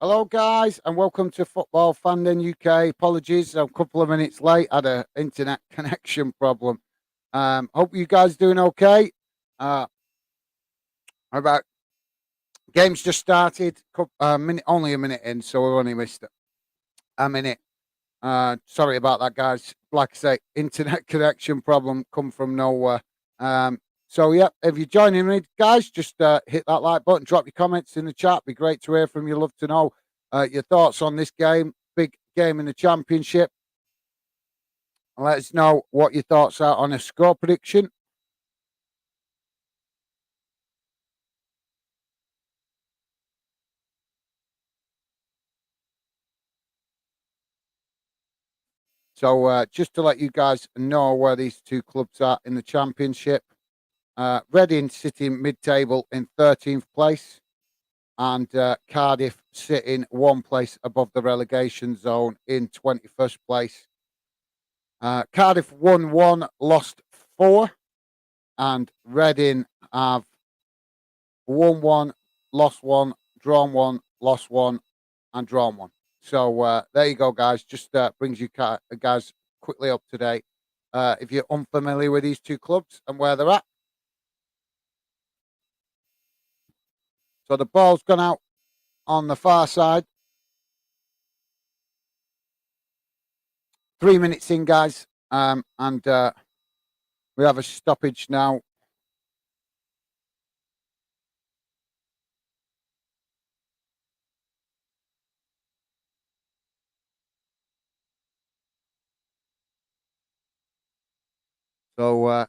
Hello, guys, and welcome to Football Fandom UK. Apologies, I'm a couple of minutes late. Had a internet connection problem. Hope you guys doing okay. Uh, about games just started. Minute, only a minute in, so we've only missed a minute. Sorry about that, guys. Like I say, internet connection problem come from nowhere. So yeah, if you're joining me, guys, just hit that like button, drop your comments in the chat. Be great to hear from you. Love to know your thoughts on this game. Big game in the championship. And let us know what your thoughts are on a score prediction. So just to let you guys know where these two clubs are in the championship. Reading sitting mid-table in 13th place, and Cardiff sitting one place above the relegation zone in 21st place. Cardiff won one, lost four, and Reading have won one, lost one, drawn one, lost one, and drawn one. So there you go, guys. Just brings you guys quickly up to date. If you're unfamiliar with these two clubs and where they're at. So the ball's gone out on the far side. 3 minutes in, guys. And we have a stoppage now. So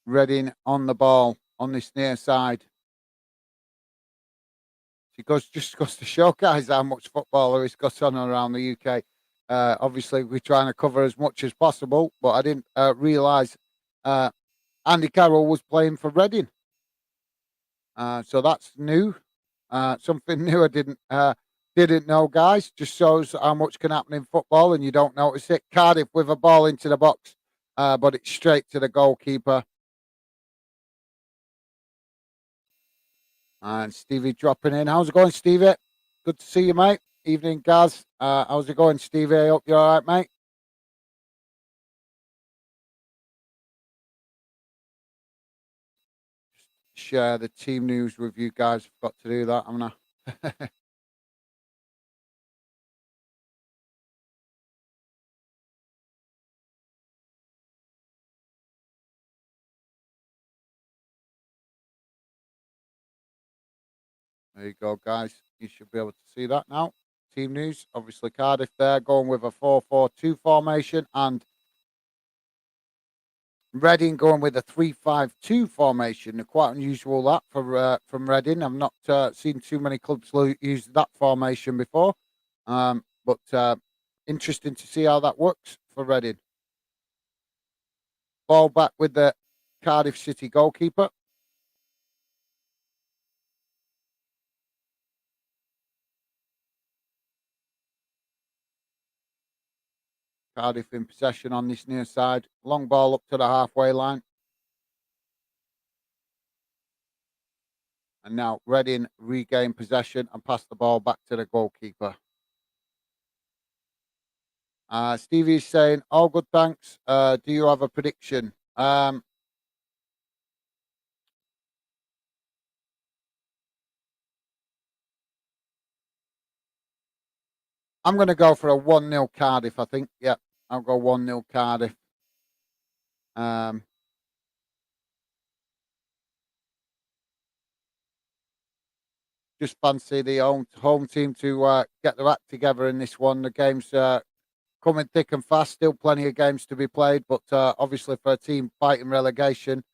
Reading on the ball on this near side. It goes to show, guys, how much football there is got on around the UK. Obviously, we're trying to cover as much as possible, but I didn't realise uh, Andy Carroll was playing for Reading. So that's new. Something new I didn't know, guys. Just shows how much can happen in football, and you don't notice it. Cardiff with a ball into the box, but it's straight to the goalkeeper. And Stevie dropping in. How's it going, Stevie? Good to see you, mate. Evening, Gaz. How's it going, Stevie? I hope you're all right, mate. Share the team news with you guys. Got to do that, haven't I? There you go, guys. You should be able to see that now. Team news. Obviously, Cardiff there going with a 4-4-2 formation, and Reading going with a 3-5-2 formation. Quite unusual that for from Reading. I've not seen too many clubs use that formation before, but interesting to see how that works for Reading. Ball back with the Cardiff City goalkeeper. Cardiff in possession on this near side. Long ball up to the halfway line. And now Reading regain possession and pass the ball back to the goalkeeper. Stevie's saying, "All good, thanks. Do you have a prediction?" I'm going to go for a 1-0 Cardiff, I think. Yeah, I'll go 1-0 Cardiff. Um, just fancy the home team to get their act together in this one. The game's coming thick and fast. Still plenty of games to be played, but obviously for a team fighting relegation,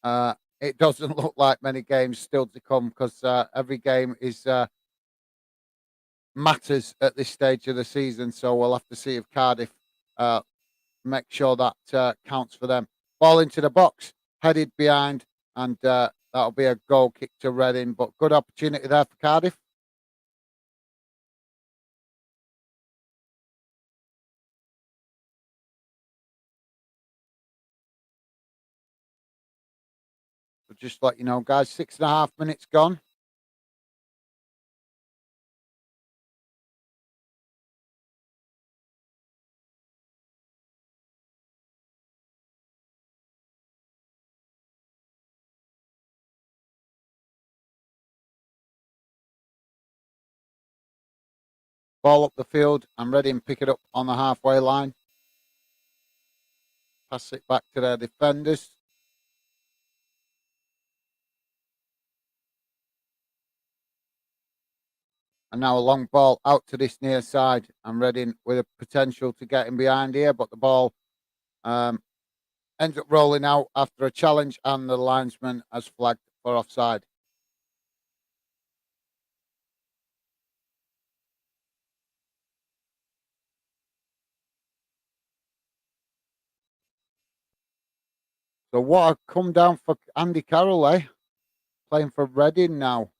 it doesn't look like many games still to come because every game is matters at this stage of the season. So we'll have to see if Cardiff uh, make sure that counts for them. Ball into the box, headed behind, and that'll be a goal kick to Reading. But good opportunity there for Cardiff. I'll just let you know, guys, 6.5 minutes gone. Ball up the field. I'm ready and pick it up on the halfway line. Pass it back to their defenders. And now a long ball out to this near side. I'm ready with a potential to get in behind here, but the ball ends up rolling out after a challenge, and the linesman has flagged for offside. So what a come down for Andy Carroll, eh? Playing for Reading now.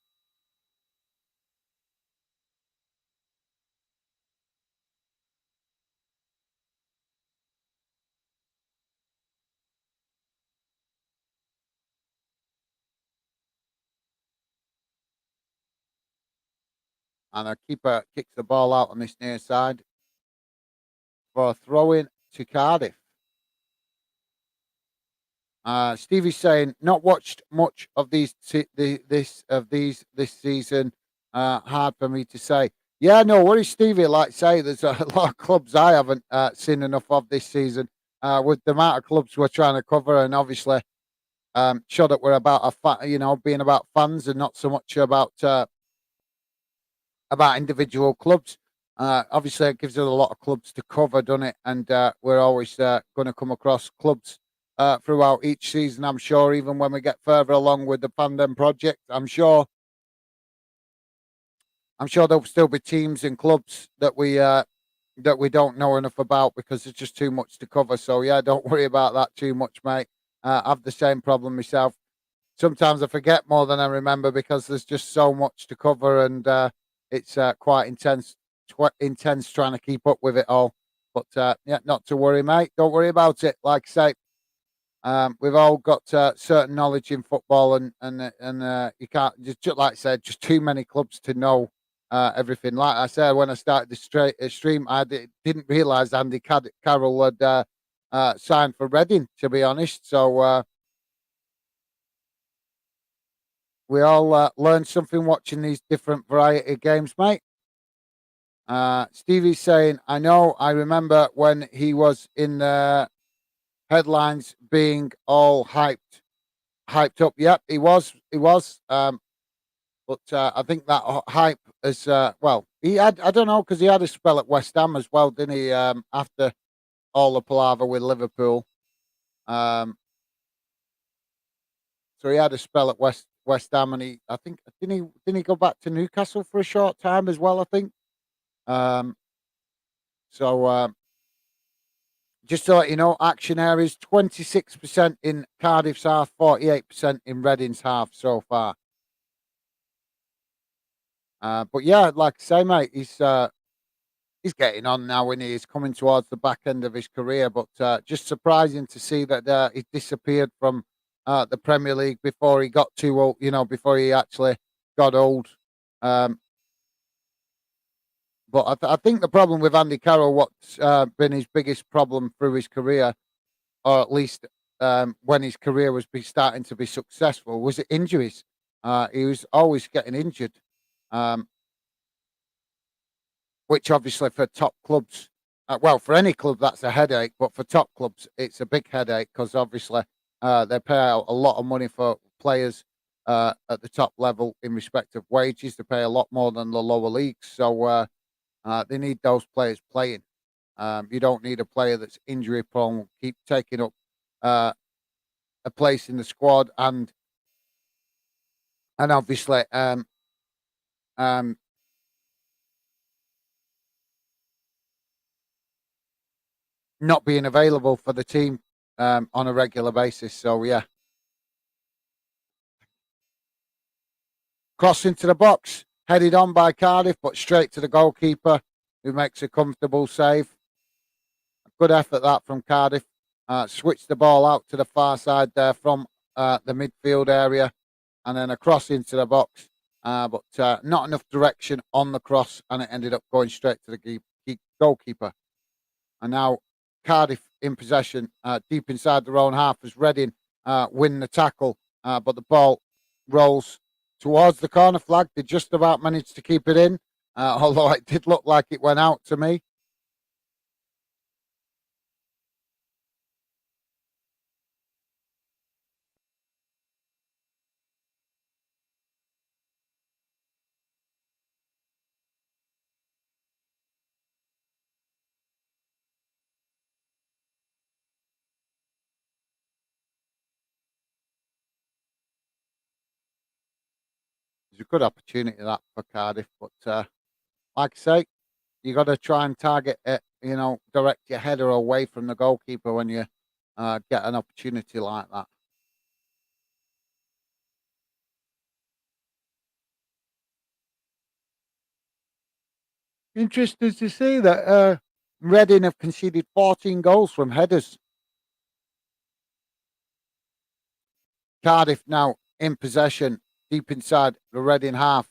And a keeper kicks the ball out on this near side for a throw in to Cardiff. Stevie's saying not watched much of this season. Hard for me to say. Yeah, no worries, Stevie. Like I say, there's a lot of clubs I haven't seen enough of this season. With the amount of clubs we're trying to cover, and obviously, sure that we're about being about fans and not so much about individual clubs. Obviously, it gives us a lot of clubs to cover, doesn't it? And we're always going to come across clubs throughout each season. I'm sure, even when we get further along with the Fandom project, I'm sure there'll still be teams and clubs that we don't know enough about because there's just too much to cover. So yeah, don't worry about that too much, mate. I have the same problem myself. Sometimes I forget more than I remember because there's just so much to cover, and it's quite intense trying to keep up with it all. But yeah, not to worry, mate. Don't worry about it. Like I say, we've all got certain knowledge in football, and you can't just like I said, just too many clubs to know everything. Like I said, when I started the stream, I didn't realise Andy Carroll had signed for Reading. To be honest, so we all learn something watching these different variety of games, mate. Stevie's saying, I know, I remember when he was in the headlines being all hyped up. Yep, he was. But I think that hype is, well, he had, I don't know, because he had a spell at West Ham as well, didn't he? After all the palaver with Liverpool. So he had a spell at West Ham, and I think, didn't he go back to Newcastle for a short time as well? I think. Um, so just to let you know, action areas 26% in Cardiff's half, 48% in Reading's half so far. But yeah, like I say, mate, he's getting on now, and he's coming towards the back end of his career. But just surprising to see that he disappeared from the Premier League before he got too old. You know, before he actually got old. Um, but I think the problem with Andy Carroll, what's been his biggest problem through his career, or at least when his career was starting to be successful, was injuries. He was always getting injured. Um, which obviously for top clubs, well, for any club that's a headache, but for top clubs it's a big headache because obviously they pay out a lot of money for players at the top level in respect of wages. They pay a lot more than the lower leagues, so they need those players playing. You don't need a player that's injury prone, keep taking up a place in the squad, and obviously um, not being available for the team on a regular basis. So yeah, cross into the box, headed on by Cardiff, but straight to the goalkeeper, who makes a comfortable save. Good effort that from Cardiff. Switched the ball out to the far side there from the midfield area and then across into the box, but not enough direction on the cross, and it ended up going straight to the goalkeeper. And now Cardiff in possession, deep inside their own half, as Reading win the tackle, but the ball rolls towards the corner flag. They just about managed to keep it in, although it did look like it went out to me. It was a good opportunity that for Cardiff, but like I say, you got to try and target it. Direct your header away from the goalkeeper when you get an opportunity like that. Interesting to see that Reading have conceded 14 goals from headers. Cardiff now in possession, deep inside the Reading half.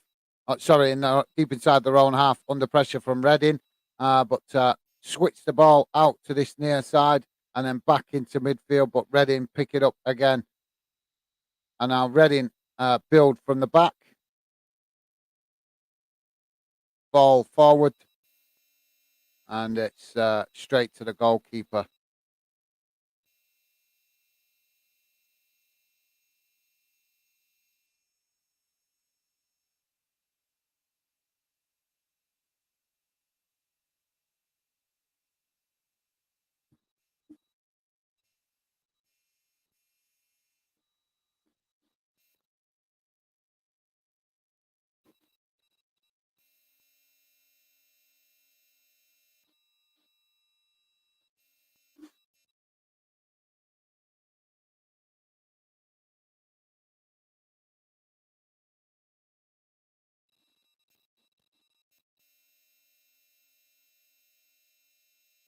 Deep inside their own half, under pressure from Reading, but switch the ball out to this near side and then back into midfield. But Reading pick it up again, and now Reading build from the back, ball forward, and it's straight to the goalkeeper.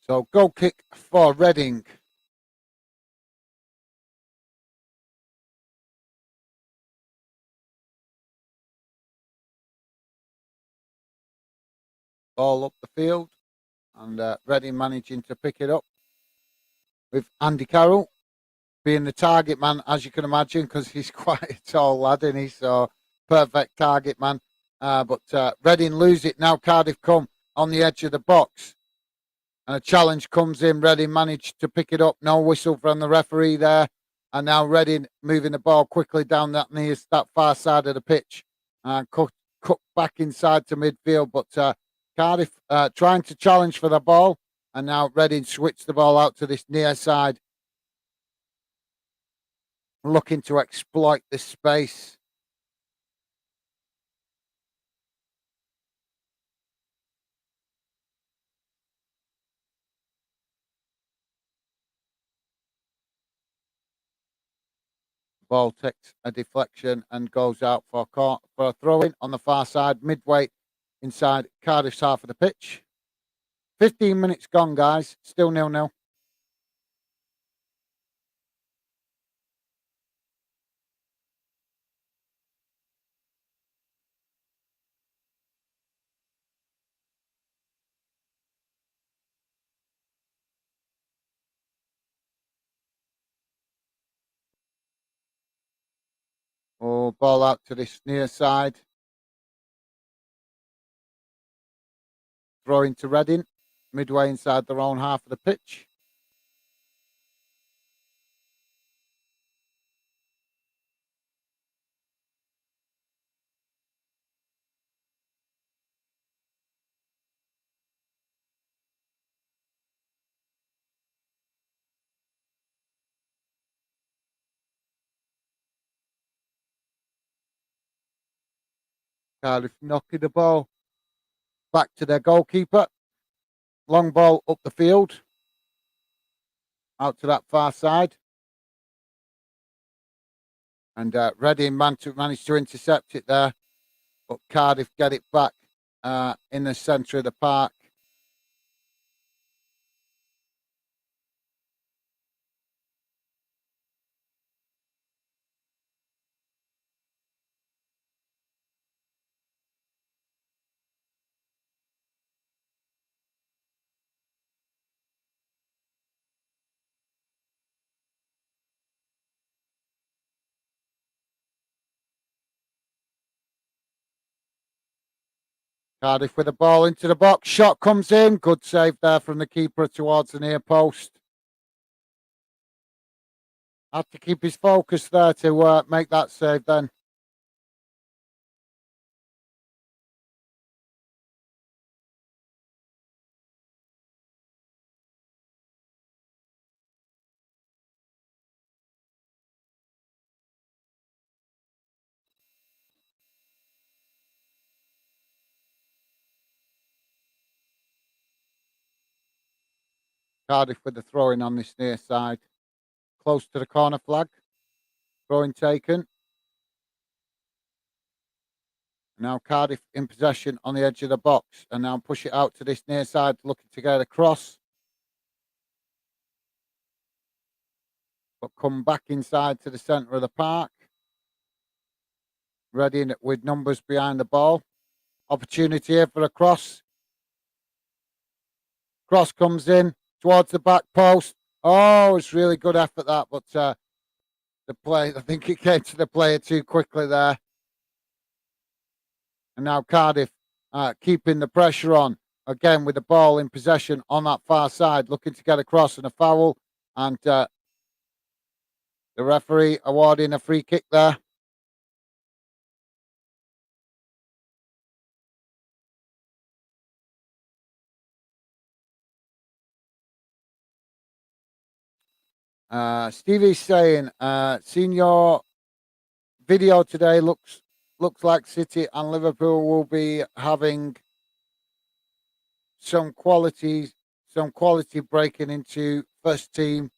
So goal kick for Reading. Ball up the field, and Reading managing to pick it up with Andy Carroll being the target man, as you can imagine, because he's quite a tall lad, and he's so perfect target man. But Reading lose it now. Cardiff come on the edge of the box, and a challenge comes in. Reading managed to pick it up. No whistle from the referee there, and now Reading moving the ball quickly down that far side of the pitch, and cut back inside to midfield. But Cardiff trying to challenge for the ball, and now Reading switch the ball out to this near side, looking to exploit this space. Ball takes a deflection and goes out for a throw in on the far side, midway inside Cardiff's half of the pitch. 15 minutes gone, guys. Still 0-0. Oh, ball out to this near side. Throw into Reading, midway inside their own half of the pitch. Cardiff knocking the ball back to their goalkeeper. Long ball up the field, out to that far side. And Reading managed to intercept it there, but Cardiff get it back in the centre of the park. Cardiff with the ball into the box. Shot comes in. Good save there from the keeper towards the near post. Had to keep his focus there to make that save then. Cardiff with the throwing on this near side. Close to the corner flag. Throwing taken. Now Cardiff in possession on the edge of the box and now push it out to this near side, looking to get across. But come back inside to the centre of the park. Ready with numbers behind the ball. Opportunity here for a cross. Cross comes in towards the back post. Oh, it's really good effort that, but the play, I think it came to the player too quickly there. And now Cardiff keeping the pressure on again with the ball in possession on that far side, looking to get across and a foul. And the referee awarding a free kick there. Stevie's saying, seen your video today. Looks like City and Liverpool will be having some quality breaking into first team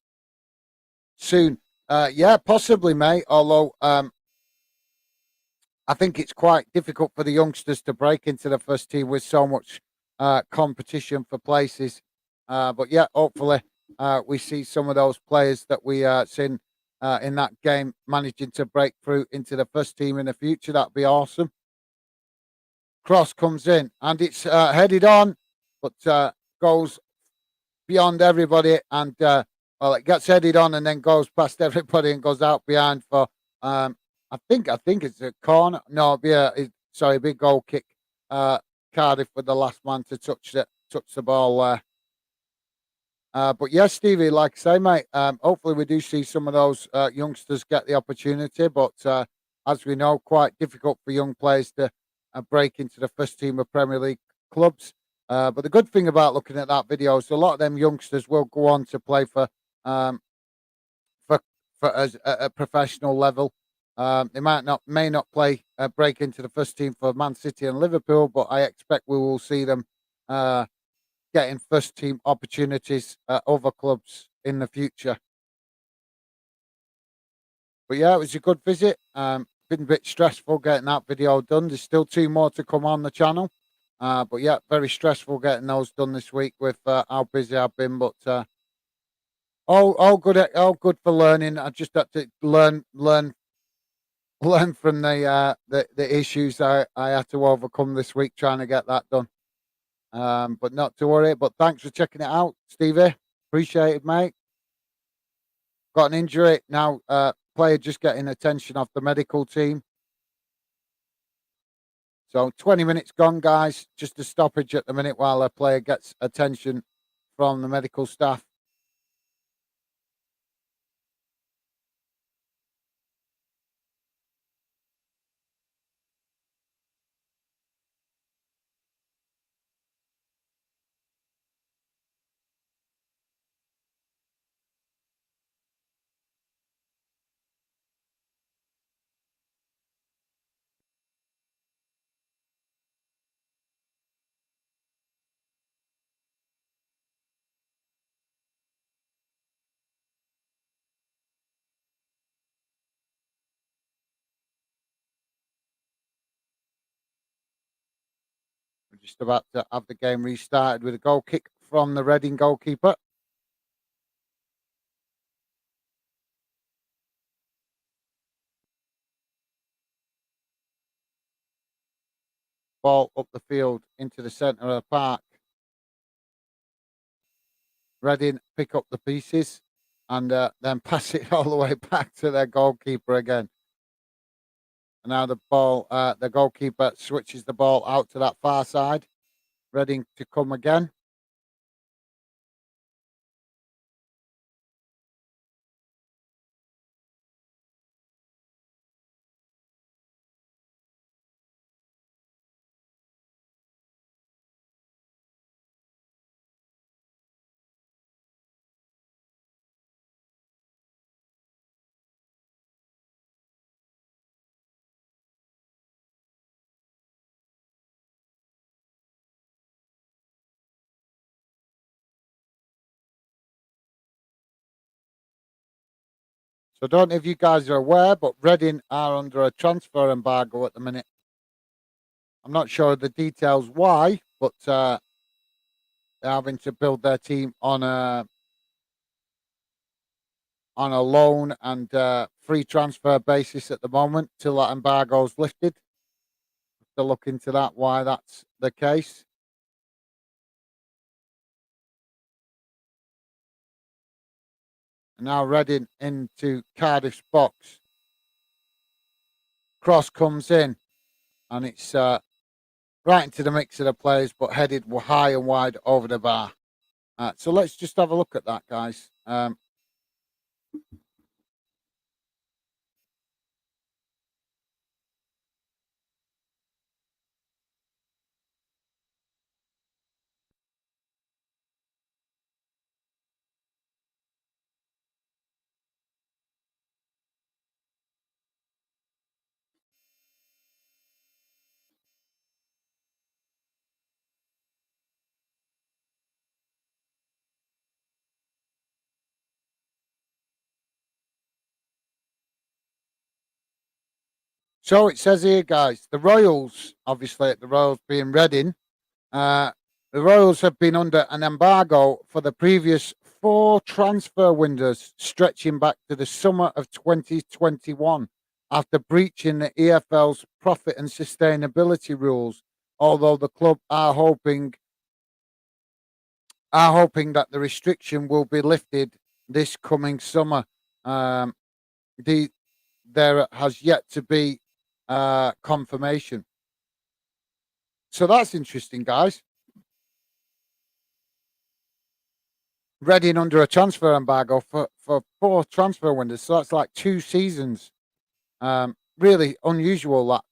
soon. Yeah, possibly, mate. Although I think it's quite difficult for the youngsters to break into the first team with so much competition for places. But yeah, hopefully we see some of those players that we seen in that game managing to break through into the first team in the future. That'd be awesome. Cross comes in and it's headed on, but goes beyond everybody and well, it gets headed on and then goes past everybody and goes out behind for I think it's a corner. No, it'd be a big goal kick. Cardiff with the last man to touch the ball there. But yes, Stevie, like I say, mate, hopefully we do see some of those youngsters get the opportunity. But as we know, quite difficult for young players to break into the first team of Premier League clubs. But the good thing about looking at that video is a lot of them youngsters will go on to play um, for as at a professional level. They may not play break into the first team for Man City and Liverpool, but I expect we will see them getting first team opportunities at other clubs in the future. But yeah, it was a good visit. Been a bit stressful getting that video done. There's still two more to come on the channel. But yeah, very stressful getting those done this week with how busy I've been. But all good for learning. I just had to learn from the issues I had to overcome this week trying to get that done. But not to worry. But thanks for checking it out, Stevie. Appreciate it, mate. Got an injury now. Player just getting attention off the medical team. So 20 minutes gone, guys. Just a stoppage at the minute while a player gets attention from the medical staff. We're just about to have the game restarted with a goal kick from the Reading goalkeeper. Ball up the field into the centre of the park. Reading pick up the pieces and then pass it all the way back to their goalkeeper again. And now the goalkeeper switches the ball out to that far side, ready to come again. So I don't know if you guys are aware, but Reading are under a transfer embargo at the minute. I'm not sure of the details why, but they're having to build their team on a loan and free transfer basis at the moment till that embargo's lifted. To look into that, why that's the case. And now Reading into Cardiff's box. Cross comes in, and it's right into the mix of the players, but headed high and wide over the bar. So let's just have a look at that, guys. So it says here, guys, the Royals, obviously, the Royals being Reading, uh, the Royals have been under an embargo for the previous 4 transfer windows, stretching back to the summer of 2021 after breaching the EFL's profit and sustainability rules. Although the club are hoping that the restriction will be lifted this coming summer. Um, the There has yet to be confirmation. So that's interesting, guys. Reading under a transfer embargo for 4 transfer windows. So that's like 2 seasons. Really unusual that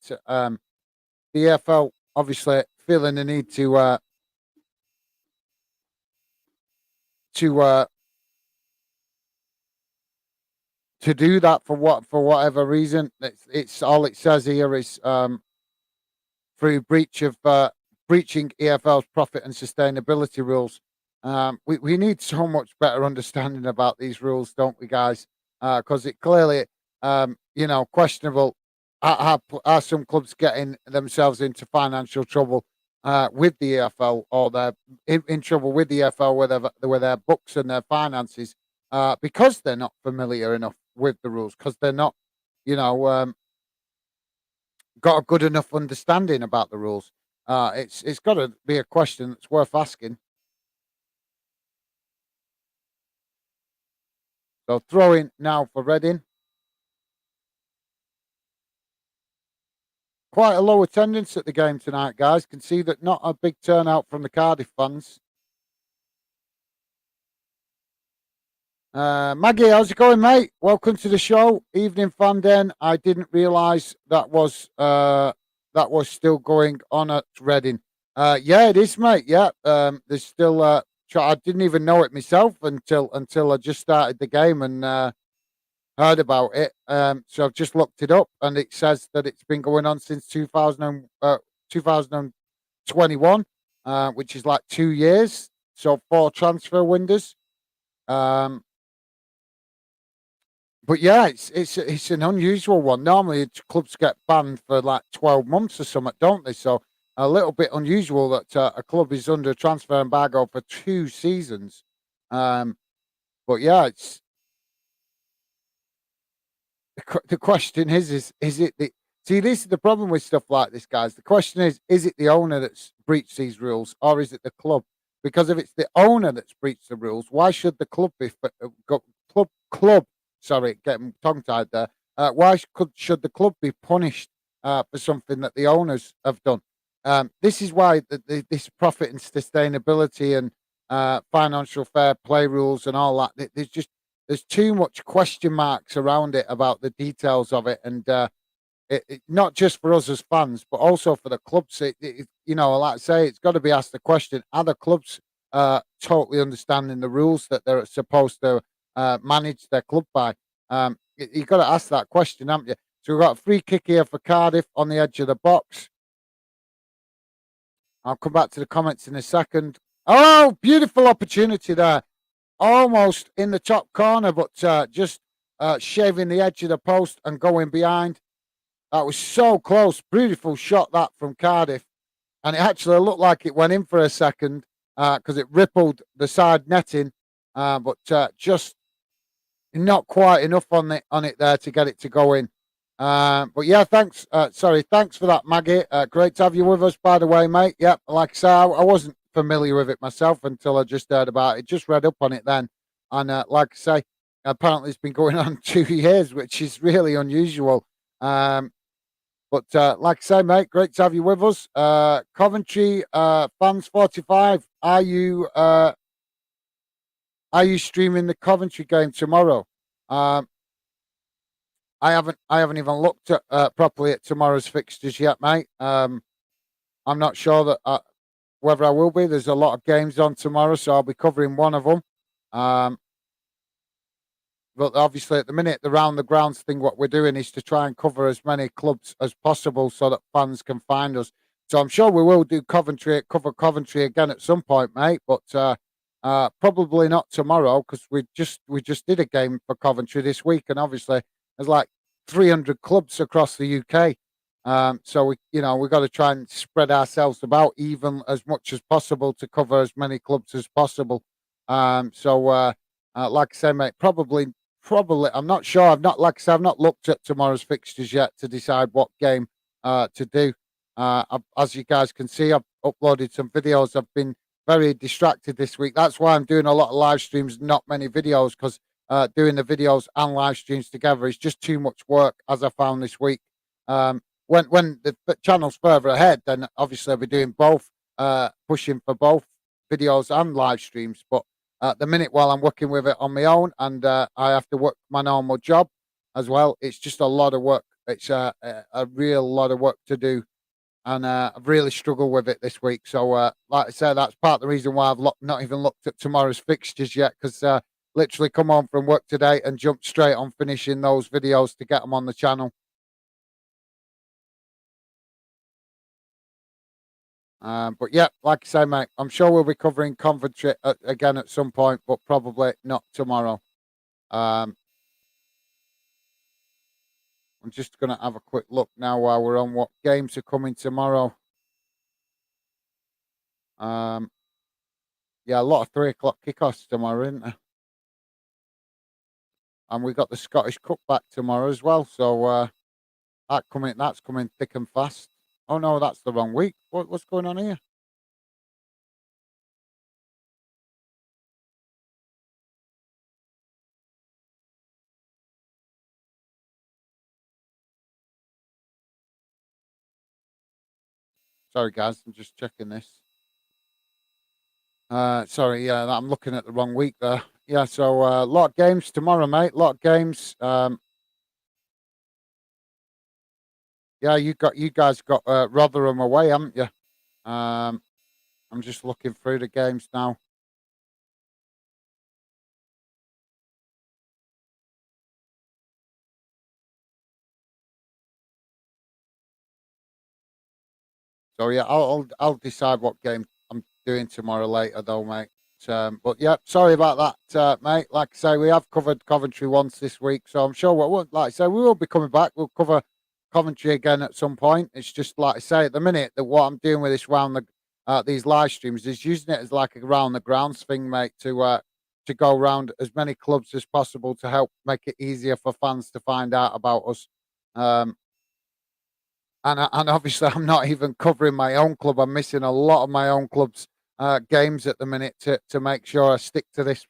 the EFL obviously feeling the need to to do that for whatever reason. It's all it says here is through breaching EFL's profit and sustainability rules. We need so much better understanding about these rules, don't we, guys? Because it clearly, questionable. Are some clubs getting themselves into financial trouble with the EFL, or they're in trouble with the EFL with their books and their finances because they're not familiar enough with the rules, because they're not, you know, got a good enough understanding about the rules. It's got to be a question that's worth asking. So throwing now for Reading. Quite a low attendance at the game tonight, guys. Can see that not a big turnout from the Cardiff fans. Maggie, how's it going, mate? Welcome to the show, Evening Fan Den. I didn't realise that was still going on at Reading. Yeah, it is, mate. Yeah, there's still. I didn't even know it myself until I just started the game and heard about it. So I've just looked it up, and it says that it's been going on since 2021, which is like 2 years. So 4 transfer windows. Um, but yeah, it's an unusual one. Normally, clubs get banned for like 12 months or something, don't they? So a little bit unusual that a club is under a transfer embargo for 2 seasons. Um, but yeah, it's the question is it the see, this is the problem with stuff like this, guys. The question is it the owner that's breached these rules, or is it the club? Because if it's the owner that's breached the rules, why should the club be club sorry, getting tongue tied there. Why should the club be punished for something that the owners have done. This is why this profit and sustainability and financial fair play rules and all that. There's too much question marks around it about the details of it, and not just for us as fans, but also for the clubs. Like I say, it's got to be asked the question: are the clubs totally understanding the rules that they're supposed to manage their club by? You've got to ask that question, haven't you? So we've got a free kick here for Cardiff on the edge of the box. I'll come back to the comments in a second. Oh, beautiful opportunity there. Almost in the top corner, but just shaving the edge of the post and going behind. That was so close. Beautiful shot that from Cardiff. And it actually looked like it went in for a second because it rippled the side netting, but just not quite enough on it there to get it to go in. But yeah, thanks. Thanks for that, Maggie. Great to have you with us, by the way, mate. Yep, like I say, I wasn't familiar with it myself until I just heard about it. Just read up on it then, and like I say, apparently it's been going on 2 years, which is really unusual. But like I say, mate, great to have you with us. Coventry fans 45. Are you streaming the Coventry game tomorrow? I haven't even looked at properly at tomorrow's fixtures yet, mate. I'm not sure that whether I will be. There's a lot of games on tomorrow, so I'll be covering one of them. But obviously, at the minute, the round the grounds thing, what we're doing is to try and cover as many clubs as possible so that fans can find us. So I'm sure we will do cover Coventry again at some point, mate. But probably not tomorrow because we just did a game for Coventry this week, and obviously there's like 300 clubs across the UK. So we've got to try and spread ourselves about even as much as possible to cover as many clubs as possible. Like I say, mate, probably. I'm not sure. I've not looked at tomorrow's fixtures yet to decide what game to do. As you guys can see, I've uploaded some videos. I've been very distracted this week. That's why I'm doing a lot of live streams, not many videos, because doing the videos and live streams together is just too much work, as I found this week. When the channel's further ahead, then obviously I'll be doing both, pushing for both videos and live streams. But at the minute, while I'm working with it on my own, and I have to work my normal job as well, it's just a lot of work. It's a real lot of work to do, and I've really struggled with it this week. So, like I said, that's part of the reason why I've not even looked at tomorrow's fixtures yet, because literally come home from work today and jumped straight on finishing those videos to get them on the channel. But yeah, like I say, mate, I'm sure we'll be covering Coventry again at some point, but probably not tomorrow. I'm just going to have a quick look now while we're on what games are coming tomorrow. Yeah, a lot of 3 o'clock kickoffs tomorrow, isn't there? And we got the Scottish Cup back tomorrow as well. So that's coming thick and fast. Oh no, that's the wrong week. What's going on here? Sorry, guys, I'm just checking this. Sorry, yeah, I'm looking at the wrong week there. Yeah, so a lot of games tomorrow, mate. A lot of games. Yeah, you guys got Rotherham away, haven't you? I'm just looking through the games now. So yeah, I'll decide what game I'm doing tomorrow later, though, mate. But yeah, sorry about that, mate. Like I say, we have covered Coventry once this week, so I'm sure like I say, we will be coming back. We'll cover Coventry again at some point. It's just like I say, at the minute, that what I'm doing with this these live streams is using it as like a round the grounds thing, mate, to go around as many clubs as possible to help make it easier for fans to find out about us. And obviously, I'm not even covering my own club. I'm missing a lot of my own club's games at the minute to make sure I stick to this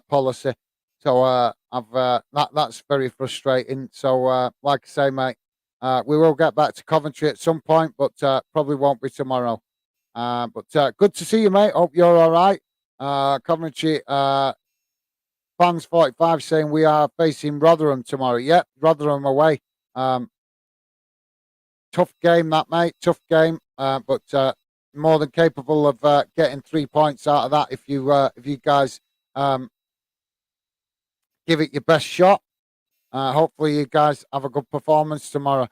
policy. So that's very frustrating. So like I say, mate, We will get back to Coventry at some point, but probably won't be tomorrow. But good to see you, mate. Hope you're all right. Coventry fans 45 saying we are facing Rotherham tomorrow. Yep, Rotherham away. Tough game that, mate. Tough game, but more than capable of getting 3 points out of that if you guys give it your best shot. Hopefully, you guys have a good performance tomorrow.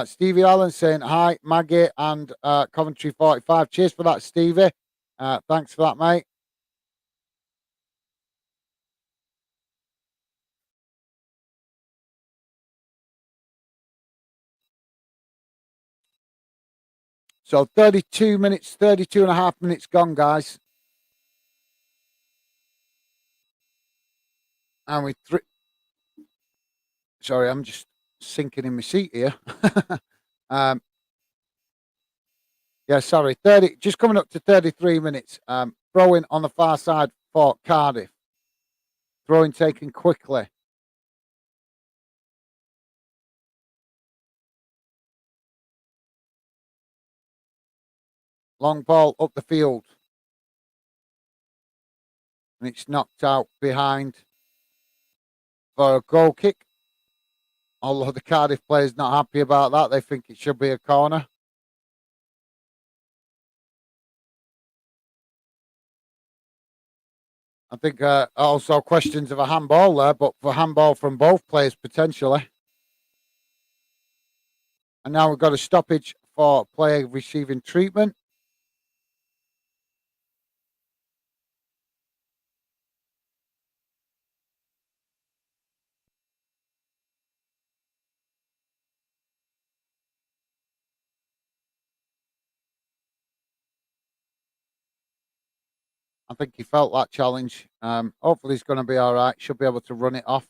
Stevie Allen saying hi, Maggie and Coventry 45. Cheers for that, Stevie. Thanks for that, mate. So 32 minutes, 32 and a half minutes gone, guys. And we sorry, I'm just sinking in my seat here. Yeah, sorry, 30, just coming up to 33 minutes. Throwing on the far side for Cardiff. Throwing taken quickly. Long ball up the field. And it's knocked out behind for a goal kick. Although the Cardiff player's not happy about that. They think it should be a corner. I think also questions of a handball there, but for handball from both players potentially. And now we've got a stoppage for player receiving treatment. I think he felt that challenge. Hopefully he's going to be all right. Should be able to run it off.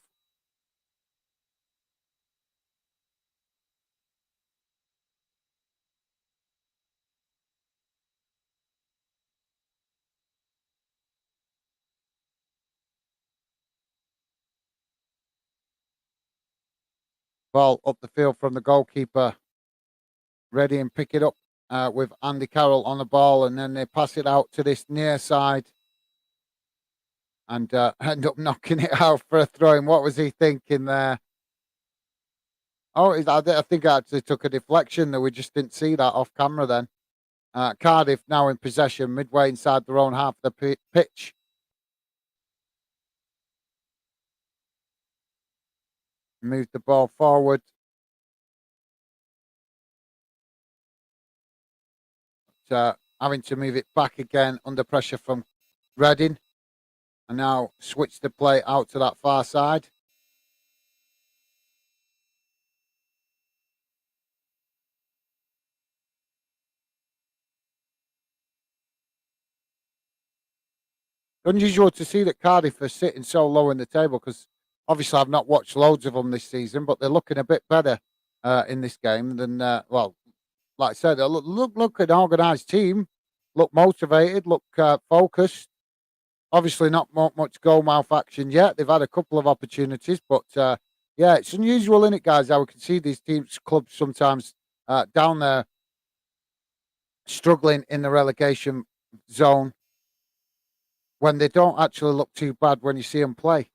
Ball up the field from the goalkeeper. Ready and pick it up with Andy Carroll on the ball, and then they pass it out to this near side and end up knocking it out for a throw-in. What was he thinking there? Oh, I think I actually took a deflection that we just didn't see that off camera then. Cardiff now in possession, midway inside their own half of the pitch. Move the ball forward. Having to move it back again under pressure from Reading. And now switch the play out to that far side. Unusual to see that Cardiff are sitting so low in the table because obviously I've not watched loads of them this season, but they're looking a bit better in this game than, well, like I said, look at an organised team, look motivated, look focused. Obviously, not much goal mouth action yet. They've had a couple of opportunities, but yeah, it's unusual, isn't it, guys? How we can see these teams, clubs sometimes down there struggling in the relegation zone when they don't actually look too bad when you see them play.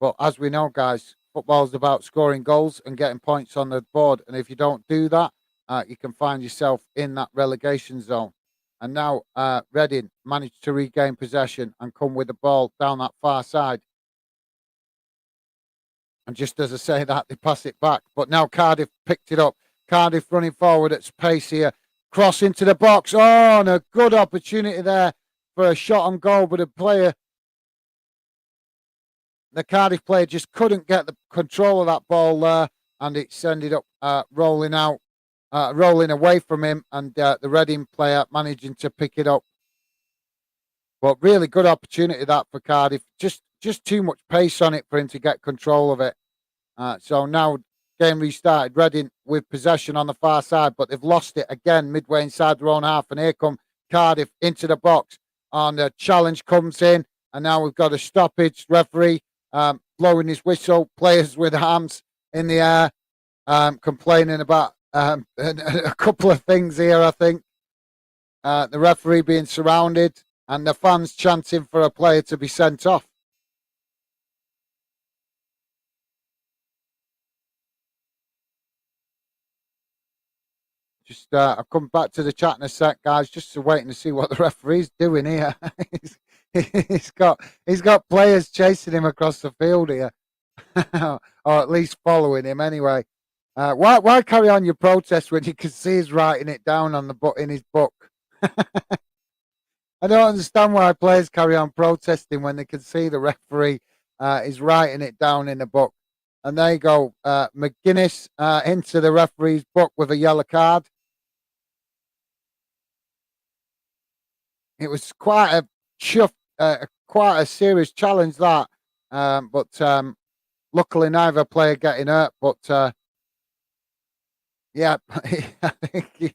But as we know, guys, football is about scoring goals and getting points on the board. And if you don't do that, you can find yourself in that relegation zone. And now Reading managed to regain possession and come with the ball down that far side. And just as I say that, they pass it back. But now Cardiff picked it up. Cardiff running forward at pace here. Cross into the box. Oh, and a good opportunity there for a shot on goal. But the Cardiff player just couldn't get the control of that ball there. And it's ended up rolling away from him. And the Reading player managing to pick it up. But really good opportunity that for Cardiff. Just too much pace on it for him to get control of it. So now game restarted. Reading with possession on the far side, but they've lost it again midway inside their own half. And here come Cardiff into the box. And the challenge comes in. And now we've got a stoppage. Referee blowing his whistle. Players with arms in the air. complaining about a couple of things here. I think the referee being surrounded and the fans chanting for a player to be sent off. Just I'll come back to the chat in a sec, guys. Just waiting to see what the referee's doing here. he's, he's got players chasing him across the field here, or at least following him anyway. Why carry on your protest when you can see he's writing it down on the book in his book? I don't understand why players carry on protesting when they can see the referee is writing it down in the book. And there you go, McGuinness into the referee's book with a yellow card. It was quite a serious challenge that, but luckily neither player getting hurt. But yeah, I think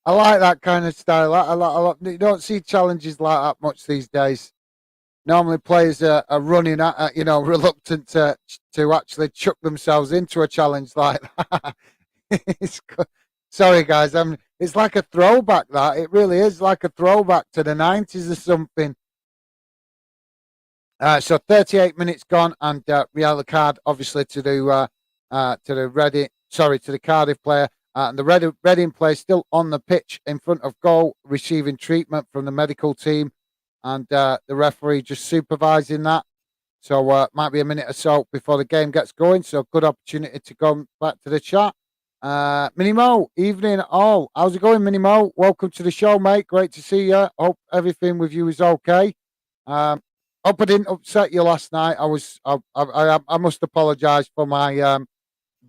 I like that kind of style. You don't see challenges like that much these days. Normally, players are running at, reluctant to actually chuck themselves into a challenge like that. Sorry, guys. It's like a throwback. That it really is like a throwback to the 90s or something. So 38 minutes gone, and Real card obviously to the to the Cardiff player. And the Reading player still on the pitch in front of goal, receiving treatment from the medical team, and the referee just supervising that. So might be a minute or so before the game gets going. So good opportunity to go back to the chat. Mini Mo, evening all. How's it going, Mini Mo? Welcome to the show, mate. Great to see you. Hope everything with you is okay. Hope I didn't upset you last night. I must apologise for my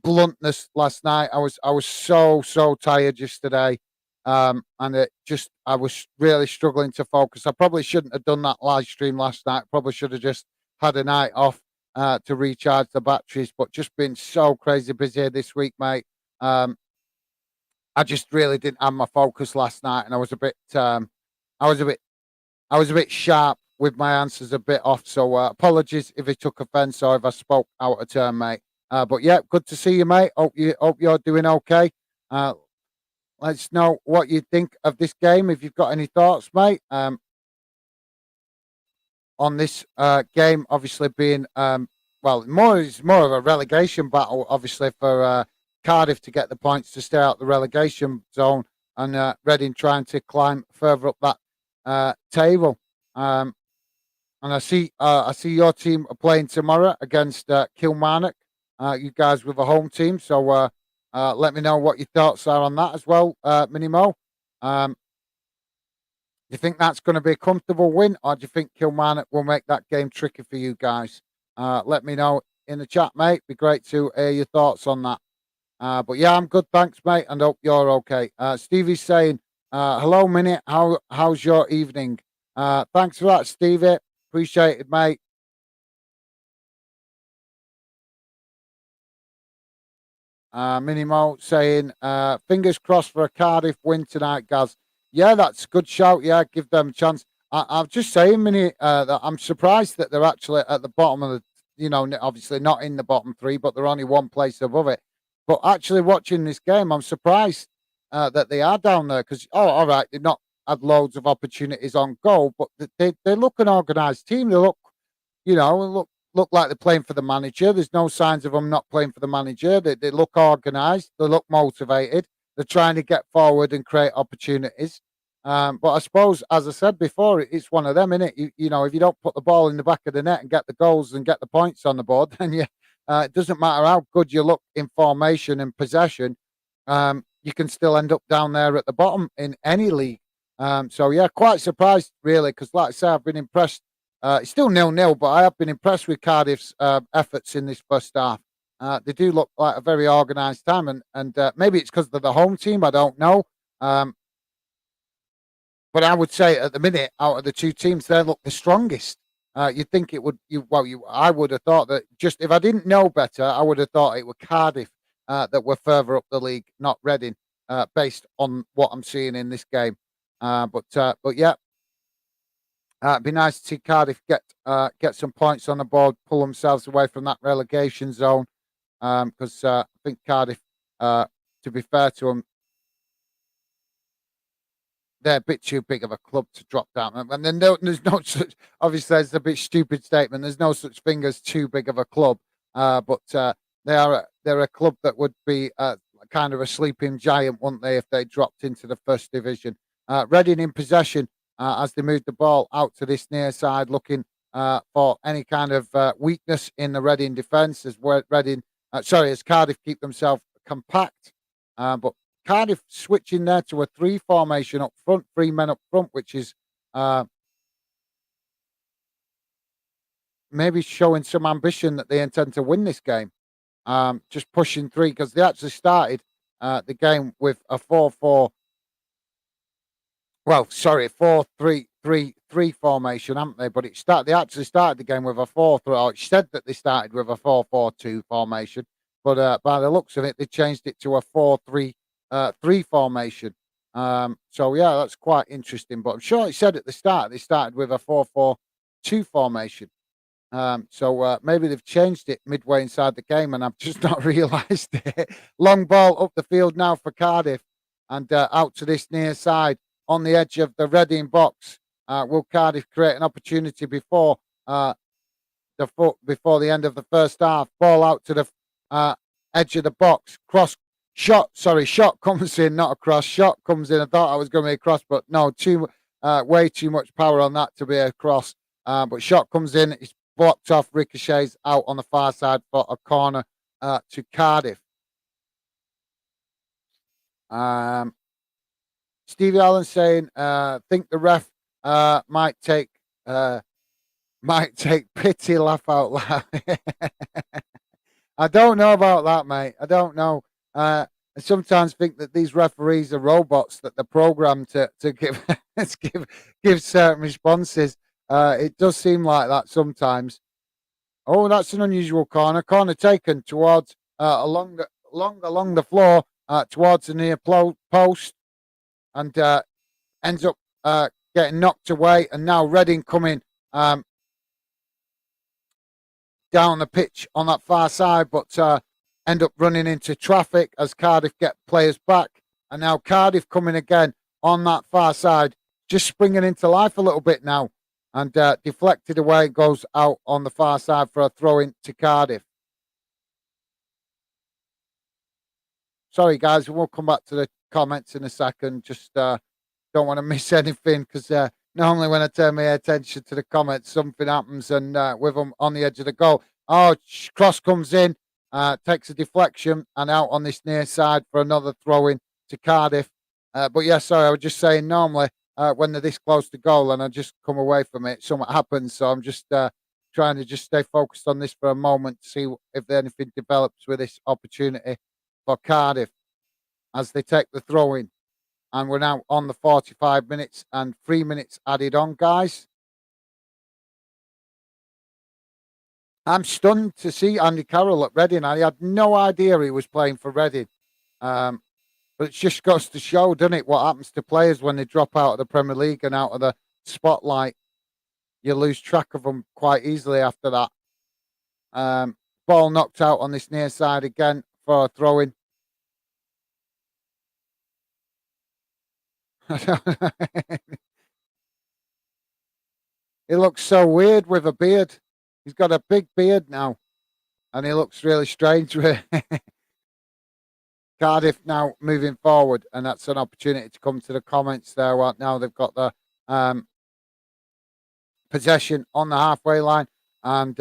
bluntness last night. I was so tired yesterday, and I was really struggling to focus. I probably shouldn't have done that live stream last night. Probably should have just had a night off to recharge the batteries. But just been so crazy busy this week, mate. I just really didn't have my focus last night, and I was a bit, I was a bit, I was a bit sharp with my answers, a bit off. So apologies if it took offence or if I spoke out of turn, mate. But yeah, good to see you, mate. Hope you're doing okay. Uh, let's know what you think of this game. If you've got any thoughts, mate, on this game, obviously being it's more of a relegation battle, obviously for Cardiff to get the points to stay out the relegation zone, and Reading trying to climb further up that table. And I see your team are playing tomorrow against Kilmarnock. You guys with a home team, so let me know what your thoughts are on that as well, Minimo. Do you think that's going to be a comfortable win, or do you think Kilmarnock will make that game tricky for you guys? Let me know in the chat, mate. Be great to hear your thoughts on that. But yeah, I'm good, thanks, mate, and hope you're okay. Stevie's saying, "Hello, Minute. How's your evening?" Thanks for that, Stevie. Appreciate it, mate. Minimo saying, fingers crossed for a Cardiff win tonight, Gaz. Yeah, that's a good shout. Yeah, give them a chance. I'm just saying, Mini, that I'm surprised that they're actually at the bottom of the, obviously not in the bottom three, but they're only one place above it. But actually watching this game, I'm surprised that they are down there because, all right, they've not had loads of opportunities on goal, but they look an organised team. They look, look like they're playing for the manager. There's no signs of them not playing for the manager. They look organised. They look motivated. They're trying to get forward and create opportunities. But I suppose, as I said before, it's one of them, isn't it? If you don't put the ball in the back of the net and get the goals and get the points on the board, then it doesn't matter how good you look in formation and possession. You can still end up down there at the bottom in any league. So yeah, quite surprised really, because like I say, I've been impressed. It's still 0-0, but I have been impressed with Cardiff's efforts in this first half. They do look like a very organised team, and maybe it's because they're the home team. I don't know. But I would say at the minute, out of the two teams, they look the strongest. You'd think it would. I would have thought that just if I didn't know better, I would have thought it were Cardiff that were further up the league, not Reading, based on what I'm seeing in this game. But yeah, it'd be nice to see Cardiff get some points on the board, pull themselves away from that relegation zone. because I think Cardiff, to be fair to them, they're a bit too big of a club to drop down. And then there's no such, obviously, it's a bit stupid statement. There's no such thing as too big of a club, but they're a club that would be kind of a sleeping giant, wouldn't they, if they dropped into the first division? Reading in possession as they moved the ball out to this near side, looking for any kind of weakness in the Reading defence as as Cardiff keep themselves compact. But Cardiff switching there to a three formation up front, three men up front, which is uh, maybe showing some ambition that they intend to win this game. Just pushing three because they actually started the game with a 4-4. Well, sorry, 4-3-3-3 formation, haven't they? But they actually started the game with a 4-3. Or it said that they started with a 4-4-2 formation, but by the looks of it, they changed it to a 4-3-3 formation. So yeah, that's quite interesting. But I'm sure it said at the start they started with a 4-4-2 formation. So maybe they've changed it midway inside the game, and I've just not realised it. Long ball up the field now for Cardiff, and out to this near side on the edge of the Reading box. Will Cardiff create an opportunity before before the end of the first half? Ball out to the edge of the box. Shot comes in, not a cross. Shot comes in. I thought I was going to be a cross, but no, way too much power on that to be a cross. But shot comes in. It's blocked off, ricochets out on the far side for a corner to Cardiff. Stevie Allen saying, think the ref might take pity, laugh out loud. I don't know about that, mate. I don't know. I sometimes think that these referees are robots that they're programmed to give give certain responses. It does seem like that sometimes. Oh, that's an unusual corner. Corner taken towards along the floor towards the near post, and ends up getting knocked away. And now Reading coming down the pitch on that far side, but end up running into traffic as Cardiff get players back. And now Cardiff coming again on that far side, just springing into life a little bit now, and deflected away, goes out on the far side for a throw in to Cardiff. Sorry, guys, we'll come back to the comments in a second. Just don't want to miss anything because normally when I turn my attention to the comments, something happens, and with them on the edge of the goal. Oh, cross comes in, takes a deflection, and out on this near side for another throw in to Cardiff. But yeah, sorry, I was just saying normally when they're this close to goal and I just come away from it, something happens. So I'm just trying to just stay focused on this for a moment to see if anything develops with this opportunity for Cardiff as they take the throw in. And we're now on the 45 minutes and 3 minutes added on, guys. I'm stunned to see Andy Carroll at Reading. I had no idea he was playing for Reading. But it just goes to show, doesn't it, what happens to players when they drop out of the Premier League and out of the spotlight. You lose track of them quite easily after that. Ball knocked out on this near side again for a throw-in. He looks so weird with a beard. He's got a big beard now, and he looks really strange. Cardiff now moving forward, and that's an opportunity to come to the comments there. Well, now they've got the possession on the halfway line, and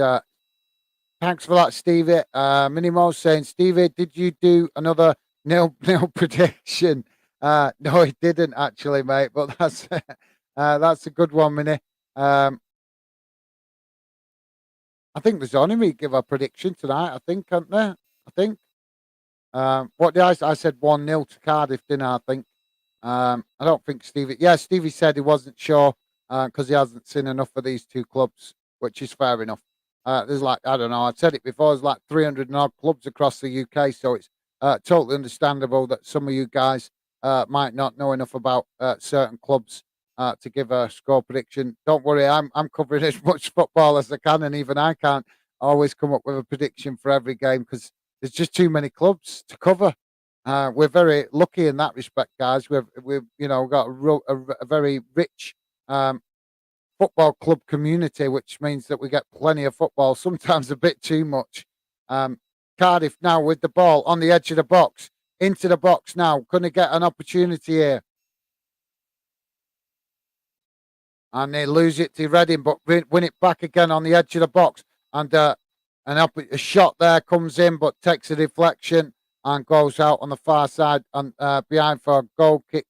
thanks for that, Stevie. Minimo saying, Stevie, did you do another nil prediction? No, he didn't actually, mate. But that's a good one, Mini. I think there's only me give a prediction tonight. I think, aren't there? I think. What did I said 1-0 to Cardiff, didn't I think? I don't think Stevie. Yeah, Stevie said he wasn't sure because he hasn't seen enough of these two clubs, which is fair enough. There's like, I don't know, I've said it before, there's like 300 and odd clubs across the UK, so it's totally understandable that some of you guys might not know enough about certain clubs to give a score prediction. Don't worry, I'm covering as much football as I can, and even I can't always come up with a prediction for every game because there's just too many clubs to cover. We're very lucky in that respect, guys. We've got a very rich um, football club community, which means that we get plenty of football. Sometimes a bit too much. Um, Cardiff now with the ball on the edge of the box, into the box now. Going to get an opportunity here. And they lose it to Reading, but win it back again on the edge of the box. And a shot there comes in, but takes a deflection and goes out on the far side and behind for a goal kick.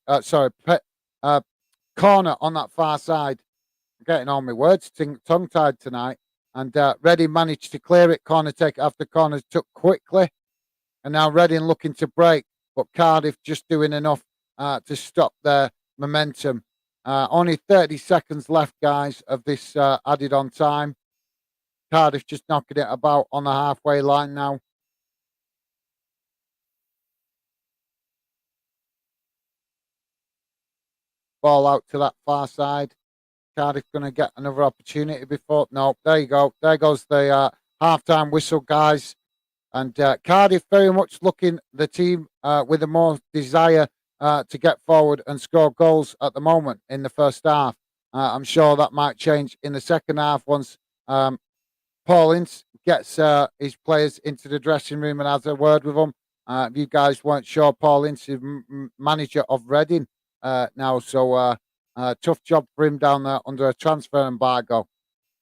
Corner on that far side. I'm getting all my words tongue-tied tonight. And Reading managed to clear it. Corner take after corner took quickly. And now Reading looking to break, but Cardiff just doing enough to stop their momentum. Only 30 seconds left, guys, of this added on time. Cardiff just knocking it about on the halfway line now. Ball out to that far side. Cardiff going to get another opportunity before. No, there you go. There goes the halftime whistle, guys. And Cardiff very much looking the team with the more desire to get forward and score goals at the moment in the first half. I'm sure that might change in the second half once Paul Ince gets his players into the dressing room and has a word with them. If you guys weren't sure, Paul Ince is manager of Reading now, so tough job for him down there under a transfer embargo.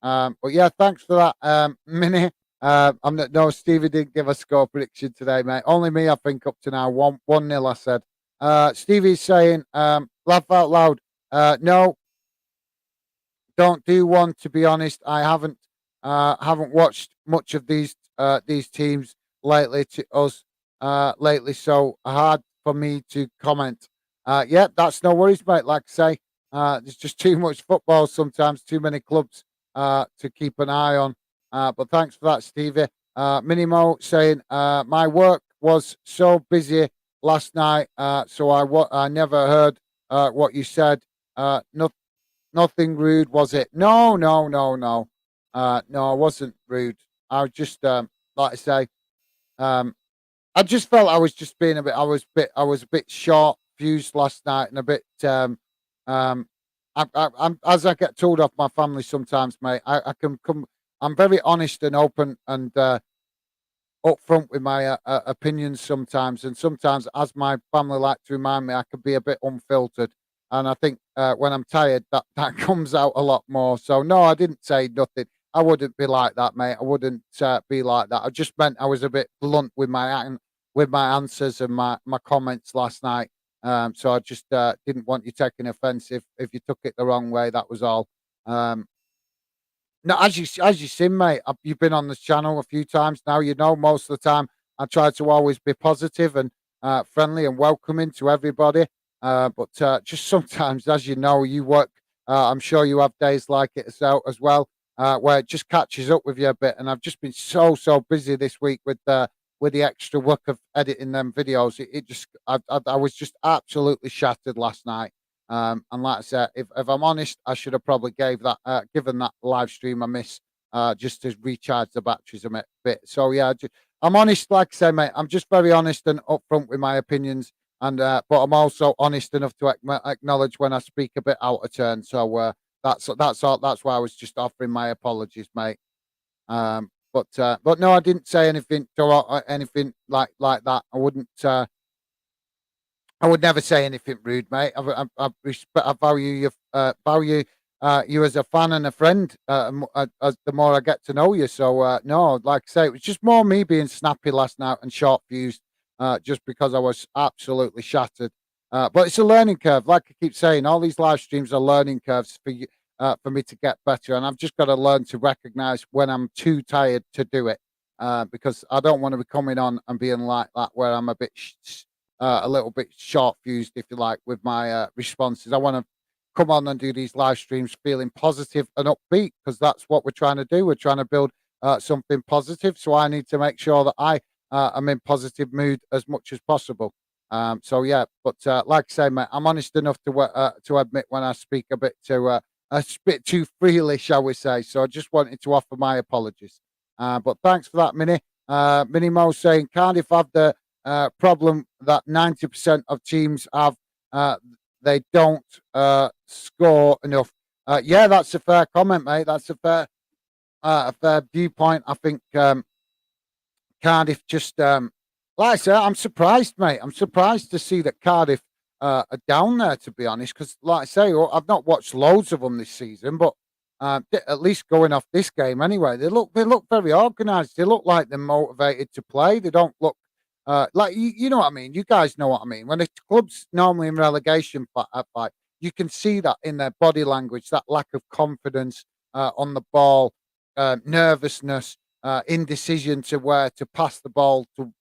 But yeah, thanks for that, Minnie. No, Stevie didn't give a score prediction today, mate. Only me, I think, up to now. 1-0, I said. Stevie's saying, laugh out loud. No, don't do one, to be honest. I haven't watched much of these teams lately lately, so hard for me to comment. Yeah, that's no worries, mate. Like I say, there's just too much football sometimes, too many clubs to keep an eye on. But thanks for that, Stevie. Minimo saying, my work was so busy last night, so I never heard what you said. Nothing rude, was it? No. No, I wasn't rude. I was just, like I say, I just felt I was just being I was a bit short fused last night and a bit, um, I'm as I get told off my family sometimes, mate. I can come. I'm very honest and open and upfront with my opinions sometimes, and sometimes, as my family like to remind me, I can be a bit unfiltered. And I think when I'm tired, that comes out a lot more. So no, I didn't say nothing. I wouldn't be like that, mate. I wouldn't be like that. I just meant I was a bit blunt with my answers and my comments last night. So I just didn't want you taking offence if you took it the wrong way. That was all. No, as you seen, mate, you've been on this channel a few times now. You know, most of the time I try to always be positive and friendly and welcoming to everybody. But just sometimes, as you know, you work. I'm sure you have days like it as well, where it just catches up with you a bit. And I've just been so busy this week with the extra work of editing them videos. I was just absolutely shattered last night. And like I said, if I'm honest, I should have probably given that live stream a miss, just to recharge the batteries a bit. So yeah, I'm honest, like I say, mate. I'm just very honest and upfront with my opinions, and but I'm also honest enough to acknowledge when I speak a bit out of turn. So that's all. That's why I was just offering my apologies, mate. But no, I didn't say anything anything like that. I wouldn't. I would never say anything rude, mate. I value you as a fan and a friend. As the more I get to know you, so no, like I say, it was just more me being snappy last night and short fused, just because I was absolutely shattered. But it's a learning curve, like I keep saying. All these live streams are learning curves for you, for me to get better, and I've just got to learn to recognise when I'm too tired to do it, because I don't want to be coming on and being like that, where I'm a little bit short fused, if you like, with my responses. I want to come on and do these live streams feeling positive and upbeat, because that's what we're trying to do. We're trying to build something positive. So I need to make sure that I am in positive mood as much as possible. So yeah, but like I say, mate, I'm honest enough to admit when I speak a bit too freely, shall we say. So I just wanted to offer my apologies. But thanks for that, Minnie. Minimo saying Cardiff have the problem that 90% of teams have. Uh, they don't score enough. Yeah, that's a fair comment, mate. That's a fair viewpoint. I think Cardiff just, like I said, I'm surprised, mate. I'm surprised to see that Cardiff are down there, to be honest, because, like I say, I've not watched loads of them this season, but at least going off this game anyway, they look very organised. They look like they're motivated to play. They don't look like you know what I mean. You guys know what I mean. When a club's normally in relegation fight, you can see that in their body language, that lack of confidence on the ball, nervousness, indecision to where to pass the ball to,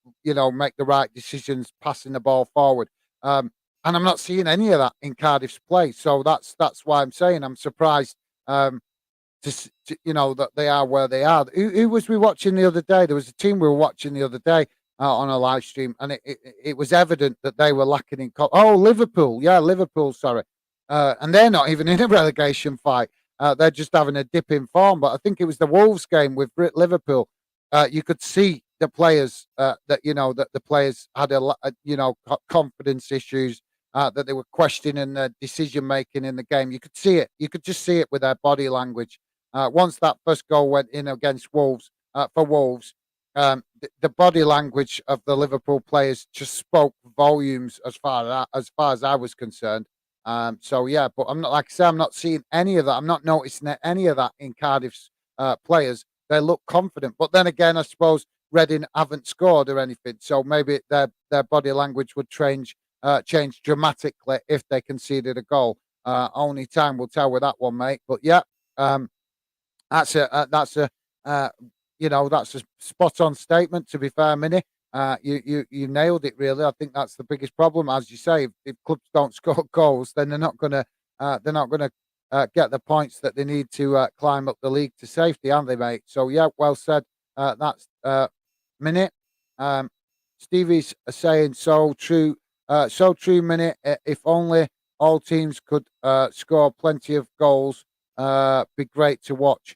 make the right decisions, passing the ball forward. And I'm not seeing any of that in Cardiff's play. So that's why I'm saying I'm surprised that they are where they are. Who was we watching the other day? There was a team we were watching the other day on a live stream, and it was evident that they were lacking in. Liverpool, yeah, Liverpool. Sorry, and they're not even in a relegation fight. They're just having a dip in form. But I think it was the Wolves game with Liverpool. You could see the players that the players had confidence issues. That they were questioning their decision making in the game. You could see it. You could just see it with their body language. Once that first goal went in against Wolves for Wolves, the body language of the Liverpool players just spoke volumes as far as I was concerned. So yeah, but I'm not like I say, I'm not seeing any of that. I'm not noticing any of that in Cardiff's players. They look confident, but then again, I suppose Reading haven't scored or anything, so maybe their body language would change dramatically if they conceded a goal. Only time will tell with that one, mate. But yeah, um, uh, that's a spot on statement. To be fair, Minnie, you nailed it. Really, I think that's the biggest problem, as you say. If clubs don't score goals, then they're not gonna get the points that they need to climb up the league to safety, aren't they, mate? So yeah, well said. That's Minnie. Um, Stevie's saying so true. Minute. If only all teams could score plenty of goals, be great to watch.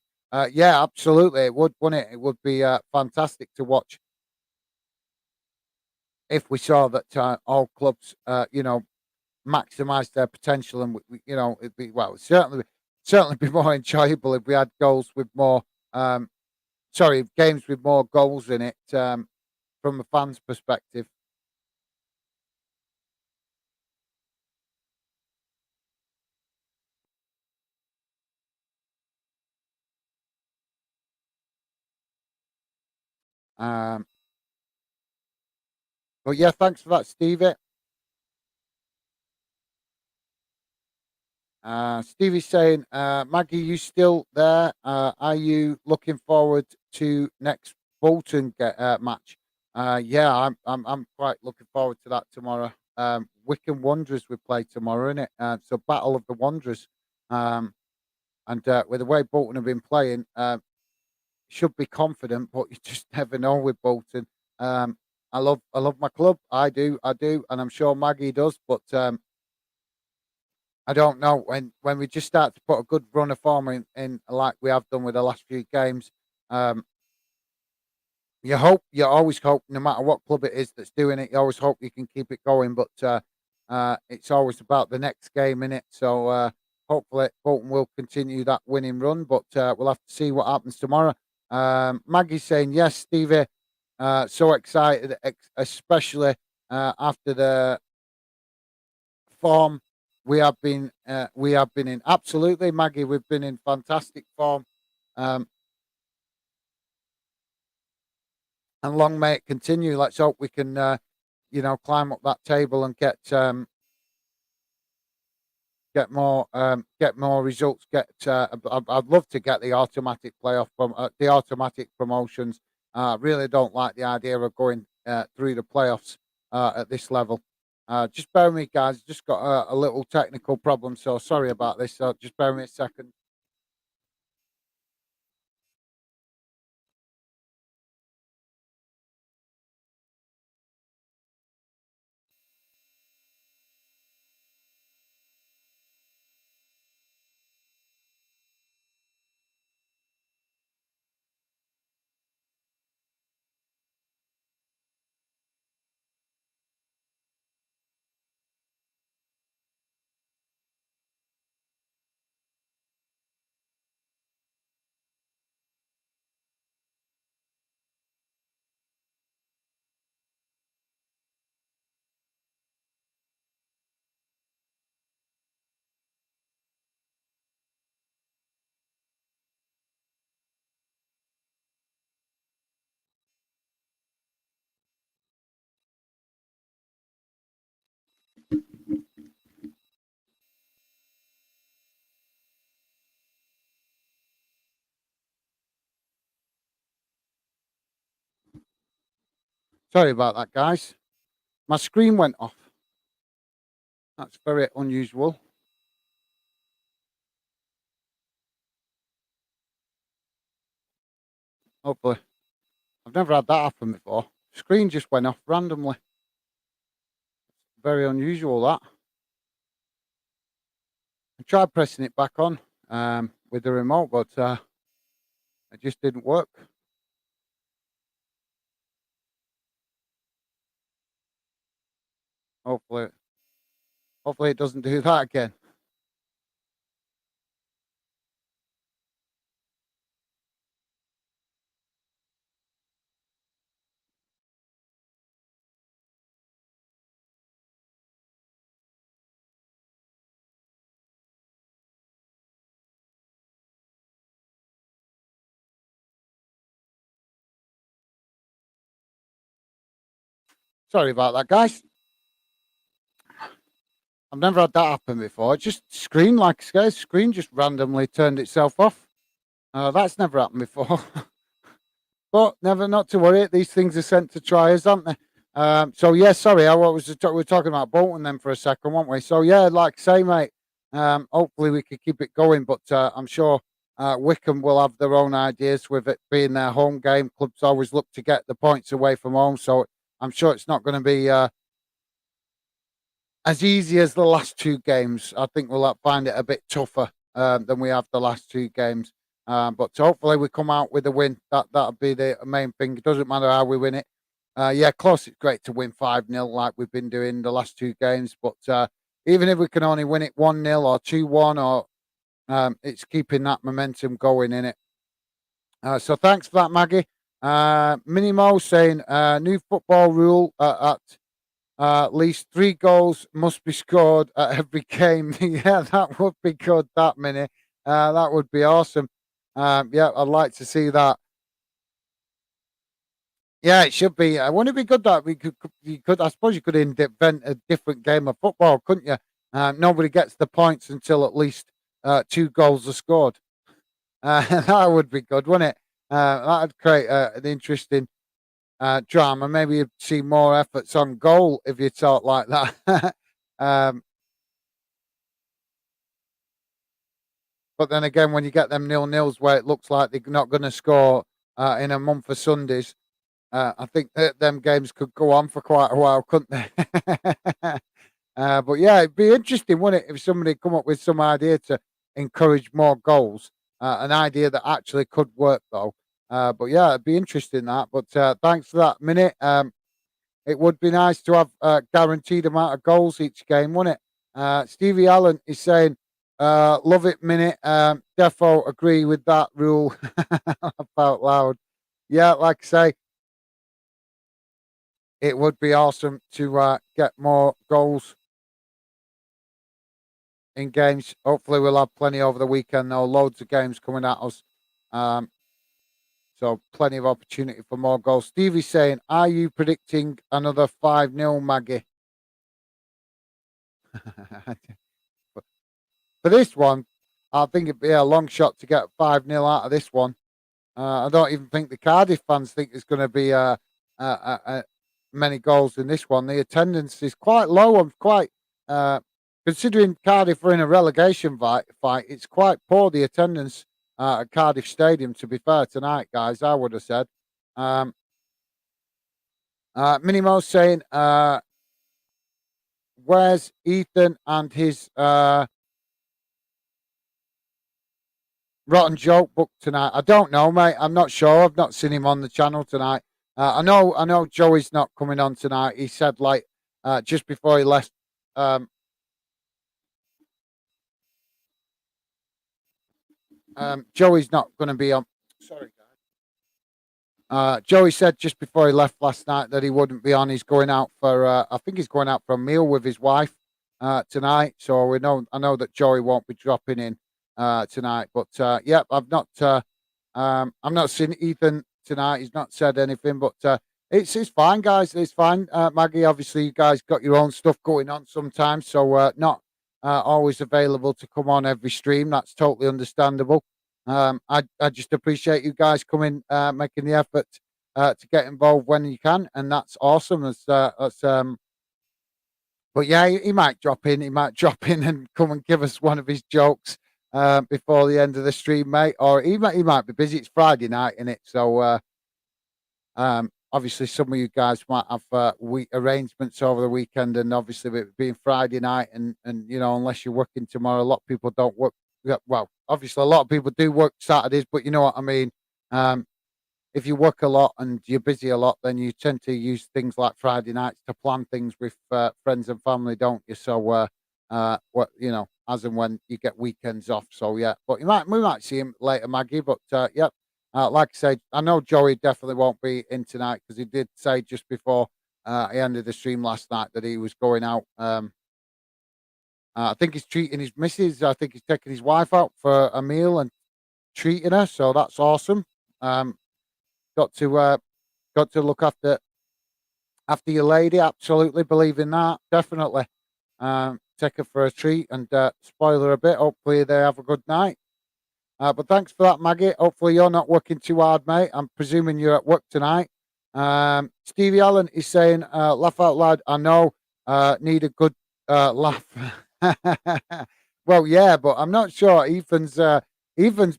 Yeah, absolutely. It would, wouldn't it? It would be fantastic to watch if we saw that all clubs, maximise their potential, and it'd be certainly be more enjoyable if we had goals with more. Games with more goals in it. From a fan's perspective. Um, but yeah, thanks for that, Stevie. Stevie's saying, Maggie, you still there? Are you looking forward to next Bolton match? Yeah, I'm quite looking forward to that tomorrow. Wycombe Wanderers we play tomorrow, innit? So Battle of the Wanderers. Um, and with the way Bolton have been playing, should be confident, but you just never know with Bolton. I love my club. I do, and I'm sure Maggie does. But I don't know when we just start to put a good run of form in like we have done with the last few games. Um, you always hope, no matter what club it is that's doing it, you always hope you can keep it going. But it's always about the next game in it. So hopefully Bolton will continue that winning run. But we'll have to see what happens tomorrow. Maggie's saying yes, Stevie. So excited, especially after the form we have been in. Absolutely, Maggie, we've been in fantastic form, um, and long may it continue. Let's hope we can, climb up that table and get more results. I'd love to get the automatic playoff from the automatic promotions. Really don't like the idea of going through the playoffs at this level. Just bear with me, guys. Just got a little technical problem, so sorry about this. So just bear with me a second. Sorry about that, guys. My screen went off. That's very unusual. Hopefully, I've never had that happen before. Screen just went off randomly. Very unusual that. I tried pressing it back on with the remote, but it just didn't work. Hopefully, hopefully it doesn't do that again. Sorry about that, guys. I've never had that happen before. It just screen like screen just randomly turned itself off. That's never happened before. But never, not to worry. These things are sent to try us, aren't they? So yeah, sorry, we were talking about Bolton then for a second, weren't we? So yeah, like I say, mate. Hopefully we could keep it going, but I'm sure Wickham will have their own ideas with it being their home game. Clubs always look to get the points away from home, so I'm sure it's not going to be as easy as the last two games. I think we'll find it a bit tougher than we have the last two games. But hopefully we come out with a win. That'll be the main thing. It doesn't matter how we win it. Yeah, close. It's great to win 5-0 like we've been doing the last two games. But even if we can only win it 1-0 or 2-1, or it's keeping that momentum going in it. So thanks for that, Maggie. Minimo saying new football rule at least 3 goals must be scored at every game. Yeah, that would be good, that many. That would be awesome. Yeah, I'd like to see that. Yeah, it should be. Wouldn't it be good that you could, I suppose you could invent a different game of football, couldn't you? Nobody gets the points until at least 2 goals are scored. That would be good, wouldn't it? That'd create an interesting drama. Maybe you'd see more efforts on goal if you talk like that. um, but then again, when you get them 0-0s where it looks like they're not going to score in a month of Sundays, I think that them games could go on for quite a while, couldn't they? But yeah, it'd be interesting, wouldn't it, if somebody come up with some idea to encourage more goals, an idea that actually could work though. But yeah, it'd be interesting that. But thanks for that minute. It would be nice to have a guaranteed amount of goals each game, wouldn't it? Stevie Allen is saying, love it, minute. Defo agree with that rule. Laugh out loud. Yeah, like I say, it would be awesome to get more goals in games. Hopefully, we'll have plenty over the weekend, though. Loads of games coming at us. Um, so, plenty of opportunity for more goals. Stevie's saying, are you predicting another 5-0, Maggie? For this one, I think it'd be a long shot to get 5-0 out of this one. I don't even think the Cardiff fans think there's going to be many goals in this one. The attendance is quite low. I'm quite considering Cardiff are in a relegation fight. It's quite poor, the attendance at Cardiff Stadium. To be fair, tonight, guys, I would have said. Minimo saying, "Where's Ethan and his rotten joke book tonight?" I don't know, mate. I'm not sure. I've not seen him on the channel tonight. I know Joey's not coming on tonight. He said like just before he left. Joey's not going to be on. Sorry, guys. Joey said just before he left last night that he wouldn't be on. He's going out for. I think he's going out for a meal with his wife tonight. So I know that Joey won't be dropping in tonight. But yeah, I've not seen Ethan tonight. He's not said anything. But it's fine, guys. It's fine. Maggie, obviously, you guys got your own stuff going on sometimes, so not always available to come on every stream. That's totally understandable. I just appreciate you guys coming, making the effort to get involved when you can, and that's awesome. But yeah, he might drop in. He might drop in and come and give us one of his jokes before the end of the stream, mate. Or he might be busy. It's Friday night, isn't it? So obviously, some of you guys might have week arrangements over the weekend, and obviously, with it being Friday night, and unless you're working tomorrow, a lot of people don't work. Yeah, well, obviously, a lot of people do work Saturdays, but you know what I mean. Um, if you work a lot and you're busy a lot, then you tend to use things like Friday nights to plan things with friends and family, don't you? So, what as and when you get weekends off. So yeah, but we might see him later, Maggie. But yeah, like I said, I know Joey definitely won't be in tonight because he did say just before he ended the stream last night that he was going out. I think he's treating his missus. I think he's taking his wife out for a meal and treating her. So that's awesome. Um, got to uh, got to look after your lady. Absolutely believe in that. Definitely. Take her for a treat and spoil her a bit. Hopefully they have a good night. But thanks for that, Maggie. Hopefully you're not working too hard, mate. I'm presuming you're at work tonight. Stevie Allen is saying, laugh out loud. I know, need a good laugh. Well, yeah, but I'm not sure. Ethan's he's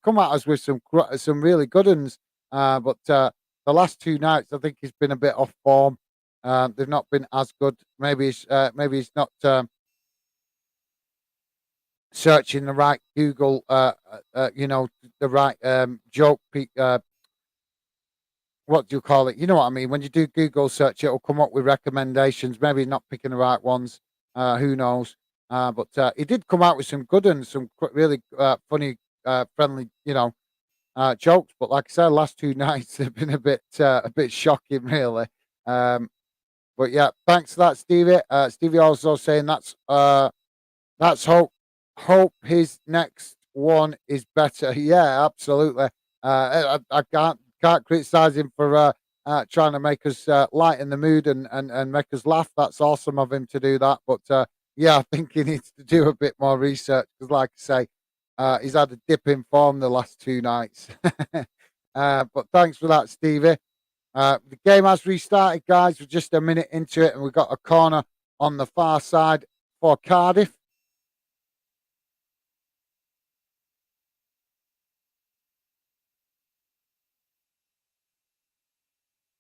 come at us with some really good ones. But the last two nights, I think he's been a bit off form. They've not been as good. Maybe he's not. Searching the right Google, the right joke. What do you call it? You know what I mean? When you do Google search, it'll come up with recommendations. Maybe not picking the right ones. Who knows? But he did come out with some good and some really funny, friendly, jokes. But like I said, last two nights have been a bit shocking, really. But yeah, thanks for that, Stevie. Stevie also saying that's hope his next one is better. Yeah, absolutely. I can't criticize him for trying to make us lighten the mood and make us laugh. That's awesome of him to do that. But yeah, I think he needs to do a bit more research because, like I say, he's had a dip in form the last two nights. But thanks for that, Stevie. The game has restarted, guys. We're just a minute into it, and we've got a corner on the far side for Cardiff.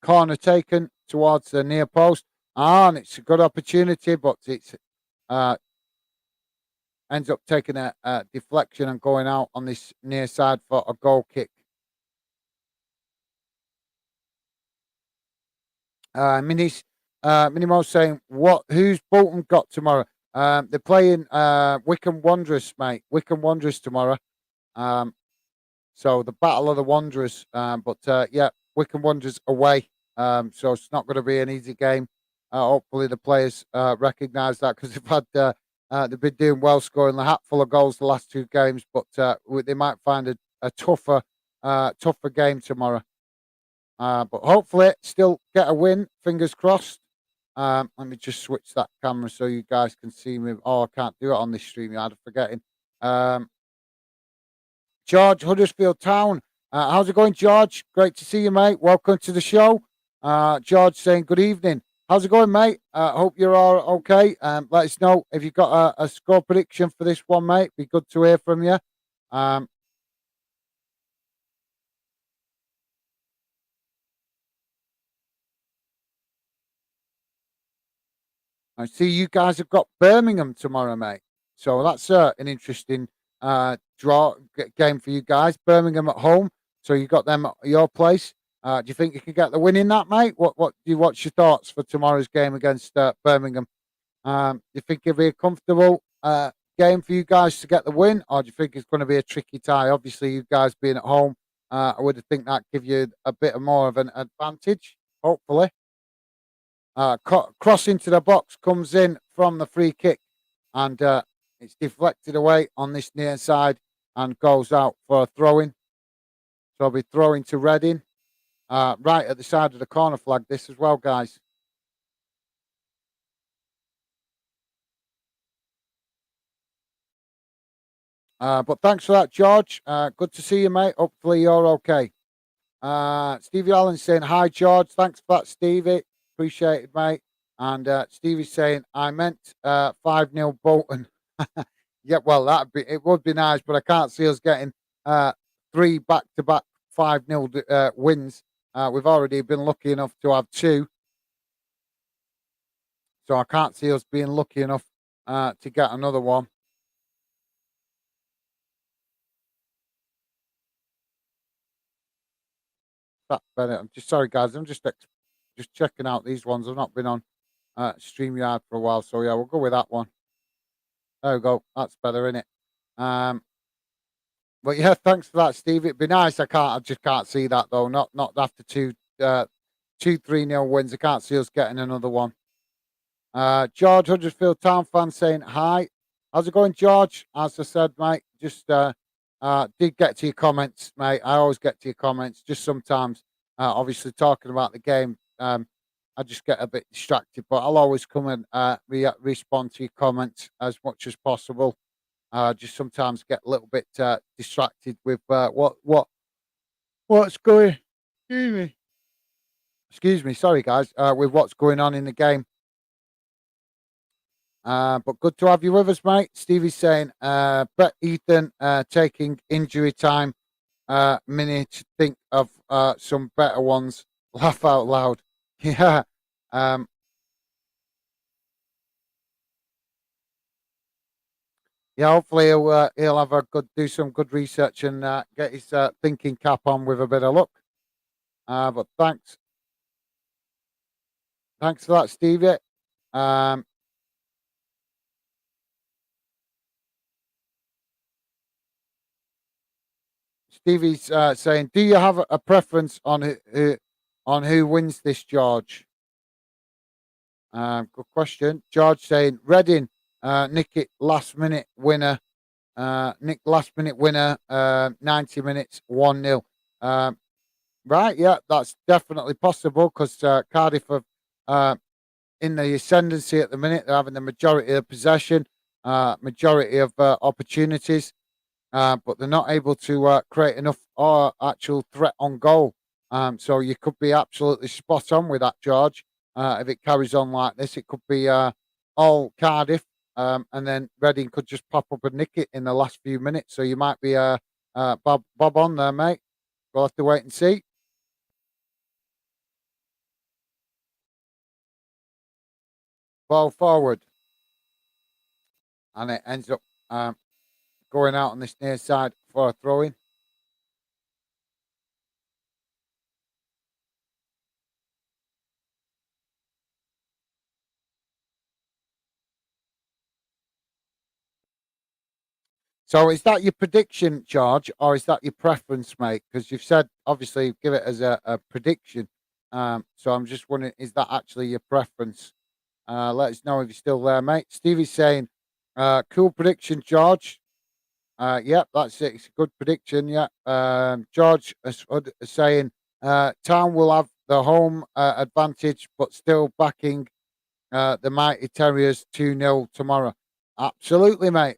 Corner taken towards the near post. And it's a good opportunity, but it's uh, ends up taking a deflection and going out on this near side for a goal kick. Minimo saying, who's Bolton got tomorrow? They're playing Wycombe Wanderers, mate. Wycombe Wanderers tomorrow. Um, So the Battle of the Wanderers, but yeah, Wycombe Wanderers away. So it's not going to be an easy game. Hopefully the players recognise that because they've been doing well, scoring a hatful of goals the last two games, but they might find a tougher game tomorrow. But hopefully still get a win. Fingers crossed. Let me just switch that camera so you guys can see me. Oh, I can't do it on this stream. I'm forgetting. George, Huddersfield Town. How's it going, George? Great to see you, mate. Welcome to the show. George saying good evening. How's it going, mate? Hope you're all okay. Let us know if you've got a score prediction for this one, mate. Be good to hear from you. Um, I see you guys have got Birmingham tomorrow, mate. So that's an interesting game for you guys. Birmingham at home. So you got them at your place. Do you think you can get the win in that, mate? What's your thoughts for tomorrow's game against Birmingham? Do you think it'll be a comfortable game for you guys to get the win, or do you think it's going to be a tricky tie? Obviously, you guys being at home, I would think that give you a bit more of an advantage. Hopefully. Cross into the box comes in from the free kick, and it's deflected away on this near side and goes out for a throw in. So I'll be throwing to Reading, right at the side of the corner flag. This as well, guys. But thanks for that, George. Good to see you, mate. Hopefully you're okay. Stevie Allen saying, hi, George. Thanks for that, Stevie. Appreciate it, mate. And Stevie's saying, I meant 5-0 Bolton. Yeah, well, it would be nice, but I can't see us getting three back-to-back 5-0 wins. We've already been lucky enough to have two, so I can't see us being lucky enough to get another one. That Bennett. I'm just sorry, guys. I'm just checking out these ones. I've not been on StreamYard for a while, so yeah, we'll go with that one. There we go. That's better, isn't it? Um, but yeah, thanks for that, Steve. It'd be nice. I just can't see that though. Not after two 3-0 wins. I can't see us getting another one. George Huddersfield Town fan saying hi. How's it going, George? As I said, mate, just did get to your comments, mate. I always get to your comments. Just sometimes, obviously talking about the game, I just get a bit distracted. But I'll always come and respond to your comments as much as possible. Just sometimes get a little bit distracted with what's going. Excuse me. Excuse me. Sorry, guys. With what's going on in the game. But good to have you with us, mate. Stevie's saying, bet Ethan taking injury time minute. Think of some better ones. Laugh out loud. Yeah. Um, yeah. Hopefully he'll have a do some good research and get his thinking cap on with a bit of luck. But thanks for that, Stevie. Um, Stevie's saying, do you have a preference on on who wins this, George? Good question. George saying Reading, nick it last minute winner. Nick last minute winner. 90 minutes 1-0. Right, yeah, that's definitely possible because Cardiff have in the ascendancy at the minute. They're having the majority of possession, majority of opportunities. But they're not able to create enough actual threat on goal. So you could be absolutely spot on with that, George. If it carries on like this, it could be all Cardiff, and then Reading could just pop up and nick it in the last few minutes. So you might be Bob on there, mate. We'll have to wait and see. Ball forward, and it ends up going out on this near side for a throw in. So is that your prediction, George, or is that your preference, mate? Because you've said obviously give it as a prediction. So I'm just wondering, is that actually your preference? Let us know if you're still there, mate. Stevie's saying, cool prediction, George. Yep, that's it. It's a good prediction. Yeah. George is saying, Town will have the home advantage, but still backing the Mighty Terriers 2-0 tomorrow. Absolutely, mate.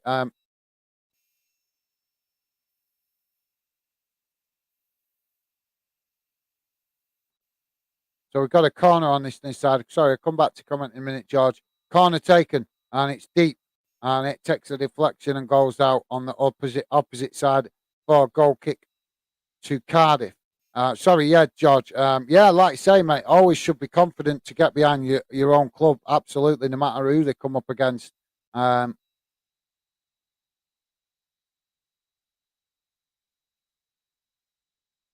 So we've got a corner on this side. Sorry, I'll come back to comment in a minute, George. Corner taken, and it's deep, and it takes a deflection and goes out on the opposite side for a goal kick to Cardiff. Sorry, yeah, George. Yeah, like I say, mate, always should be confident to get behind your own club. Absolutely, no matter who they come up against. Um,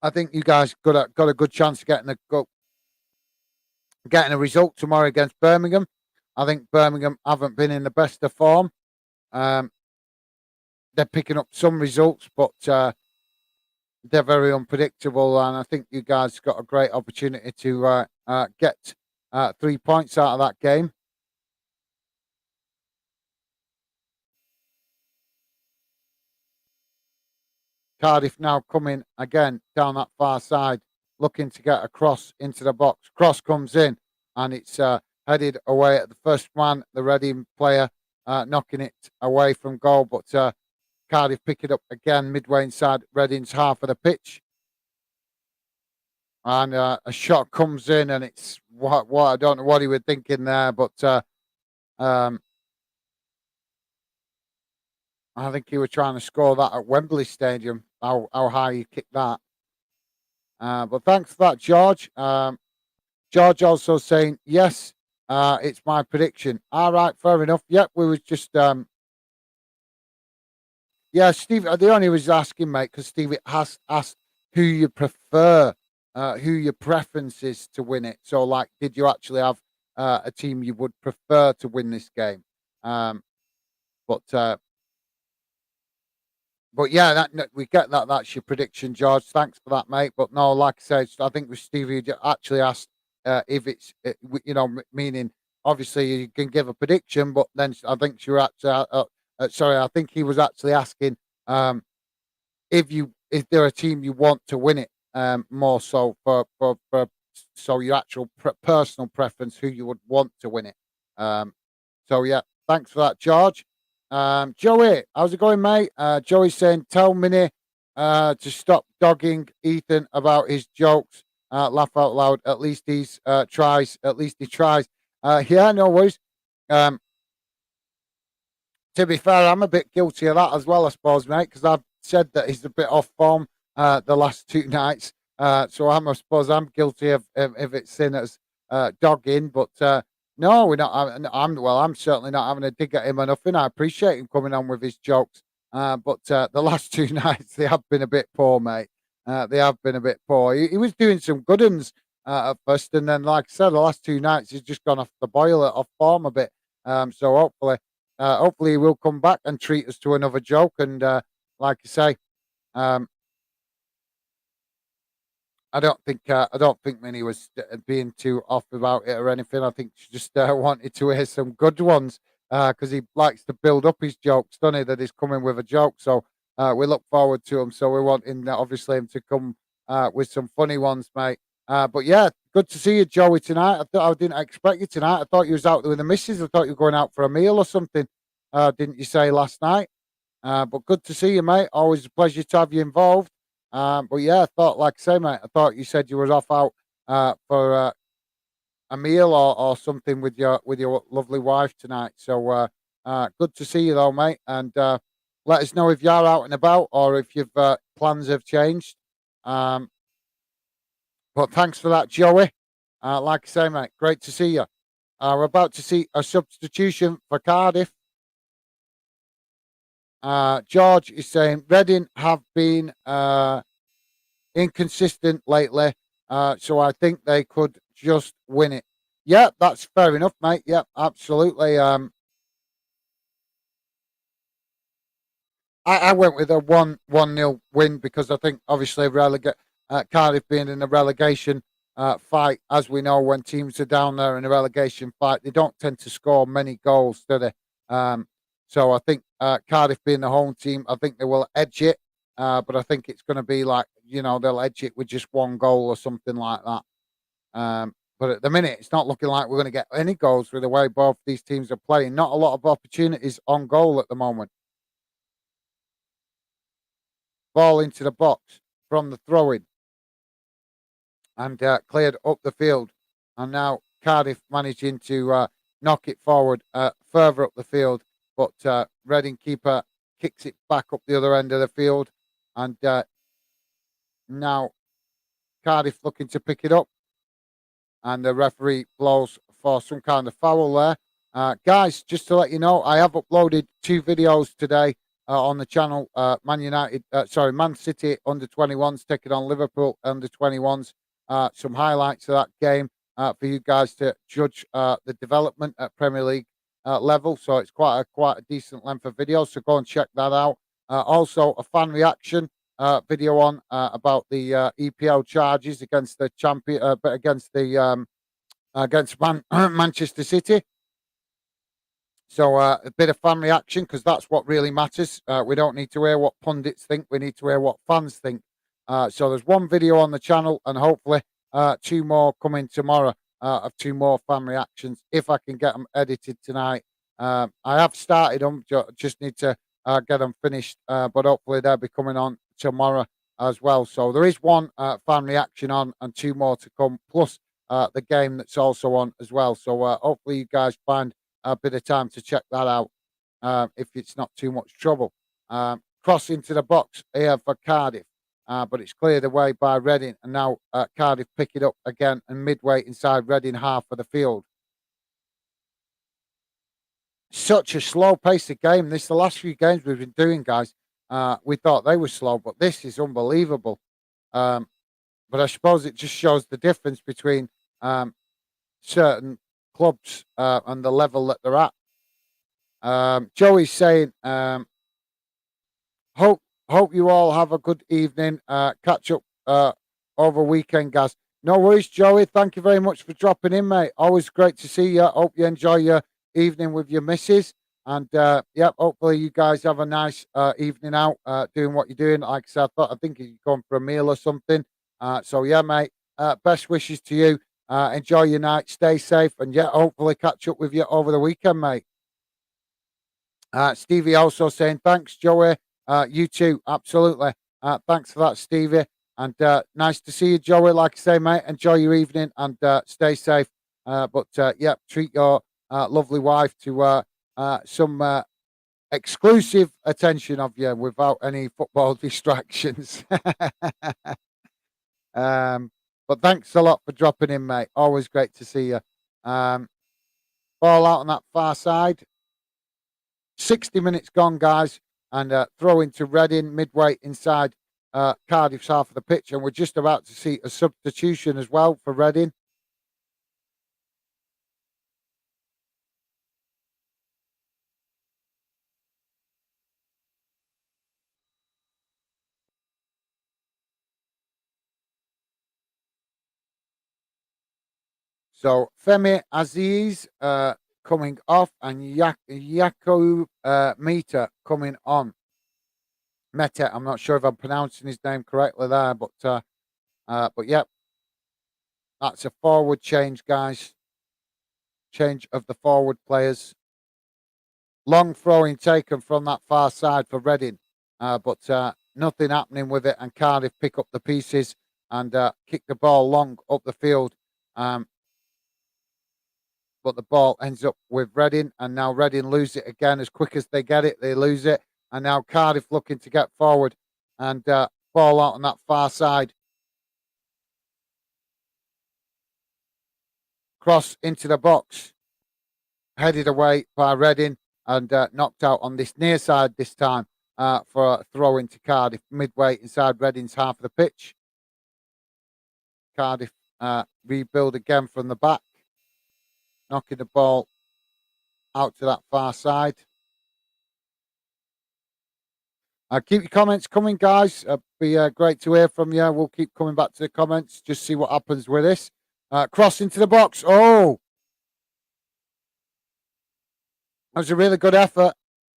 I think you guys got a good chance of getting a result tomorrow against Birmingham. I think Birmingham haven't been in the best of form. Um, they're picking up some results, but they're very unpredictable. And I think you guys got a great opportunity to get 3 points out of that game. Cardiff now coming again down that far side, looking to get a cross into the box. Cross comes in, and it's headed away at the first man, the Reading player, knocking it away from goal. But Cardiff pick it up again midway inside Reading's half of the pitch. and a shot comes in, and it's what I don't know what he was thinking there, but um, I think he was trying to score that at Wembley Stadium. How high he kicked that. But thanks for that, George. George also saying yes. It's my prediction. All right, fair enough. Yep, we was just yeah, Steve. The only was asking, mate, because Steve has asked who you prefer, who your preference is to win it. So, like, did you actually have a team you would prefer to win this game? Um, but yeah, we get that. That's your prediction, George. Thanks for that, mate. But no, like I said, I think with Stevie you actually asked if it's, meaning obviously you can give a prediction, but then I think you're actually, sorry, I think he was actually asking um, if they're a team you want to win it, more so for so your actual personal preference, who you would want to win it. Um, so yeah, thanks for that, George. Joey, how's it going, mate? Joey's saying, tell Minnie to stop dogging Ethan about his jokes. Laugh out loud. At least he's tries. At least he tries. Yeah, no worries. Um, to be fair, I'm a bit guilty of that as well, I suppose, mate, because I've said that he's a bit off form the last two nights. So I suppose I'm guilty of if it's seen as dogging, but no, we're not. I'm certainly not having a dig at him or nothing. I appreciate him coming on with his jokes, but the last two nights they have been a bit poor, mate. They have been a bit poor. He was doing some good ones at first, and then, like I said, the last two nights he's just gone off the boil, off form a bit. So hopefully he will come back and treat us to another joke. And like I say, um, I don't think Minnie was being too off about it or anything. I think she just wanted to hear some good ones because he likes to build up his jokes, doesn't he? That he's coming with a joke, so we look forward to him. So we want him, obviously, him to come with some funny ones, mate. But yeah, good to see you, Joey, tonight. I thought I didn't expect you tonight. I thought you was out there with the missus. I thought you were going out for a meal or something. Didn't you say last night? But good to see you, mate. Always a pleasure to have you involved. But yeah, I thought, like I say, mate, I thought you said you was off out for a meal or something with your lovely wife tonight. So good to see you, though, mate. And let us know if you're out and about or if your plans have changed. Um, but thanks for that, Joey. Like I say, mate, great to see you. We're about to see a substitution for Cardiff. George is saying Reading have been inconsistent lately, so I think they could just win it. Yeah, that's fair enough, mate. Yeah, absolutely. I went with a one nil win because I think obviously Cardiff being in a relegation fight, as we know, when teams are down there in a relegation fight, they don't tend to score many goals, do they? Um, so I think Cardiff being the home team, I think they will edge it, but I think it's going to be like they'll edge it with just one goal or something like that. But at the minute, it's not looking like we're going to get any goals with the way both these teams are playing. Not a lot of opportunities on goal at the moment. Ball into the box from the throw-in and cleared up the field. And now Cardiff managing to knock it forward further up the field. But Reading keeper kicks it back up the other end of the field. And now Cardiff looking to pick it up. And the referee blows for some kind of foul there. Guys, just to let you know, I have uploaded 2 videos today on the channel. Man City under 21s taking on Liverpool under 21s. Some highlights of that game for you guys to judge the development at Premier League level. So it's quite a decent length of video. So go and check that out. Also, a fan reaction video on about the EPL charges against the champion, but against the Manchester City. So a bit of fan reaction because that's what really matters. We don't need to hear what pundits think. We need to hear what fans think. So there's 1 video on the channel and hopefully 2 more coming tomorrow of 2 more fan reactions if I can get them edited tonight. I have started them, just need to get them finished, but hopefully they'll be coming on tomorrow as well. So there is one fan reaction on and two more to come, plus the game that's also on as well. So hopefully you guys find a bit of time to check that out if it's not too much trouble. Cross into the box here for Cardiff, but it's cleared away by Reading, and now Cardiff pick it up again and midway inside Reading half of the field. Such a slow pace of game. The last few games we've been doing, guys. We thought they were slow, but this is unbelievable. Um, but I suppose it just shows the difference between certain clubs and the level that they're at. Joey's saying, hope hope you all have a good evening. Catch up over weekend, guys. No worries, Joey. Thank you very much for dropping in, mate. Always great to see you. Hope you enjoy your evening with your missus. And yeah, hopefully you guys have a nice evening out doing what you're doing. Like I said, I think you're going for a meal or something. So yeah, mate. Best wishes to you. Enjoy your night. Stay safe, and yeah, hopefully catch up with you over the weekend, mate. Stevie also saying thanks, Joey. You too, absolutely. Thanks for that, Stevie. And nice to see you, Joey. Like I say, mate, enjoy your evening and stay safe. But yeah, treat your lovely wife to some exclusive attention of you without any football distractions. But thanks a lot for dropping in, mate. Always great to see you. Ball out on that far side. 60 minutes gone, guys, and throw into Reading midway inside Cardiff's half of the pitch. And we're just about to see a substitution as well for Reading. So Femi Aziz coming off and Yakub Mita coming on. Mete, I'm not sure if I'm pronouncing his name correctly there, but yeah, that's a forward change, guys. Change of the forward players. Long throwing taken from that far side for Reading, but nothing happening with it, and Cardiff pick up the pieces and kick the ball long up the field. But the ball ends up with Reading, and now Reading lose it again. As quick as they get it, they lose it. And now Cardiff looking to get forward and ball out on that far side. Cross into the box. Headed away by Reading and knocked out on this near side this time for a throw into Cardiff midway inside Reading's half of the pitch. Cardiff rebuild again from the back, knocking the ball out to that far side. Keep your comments coming, guys. Be great to hear from you. We'll keep coming back to the comments, just see what happens with this. Cross into the box. Oh! That was a really good effort,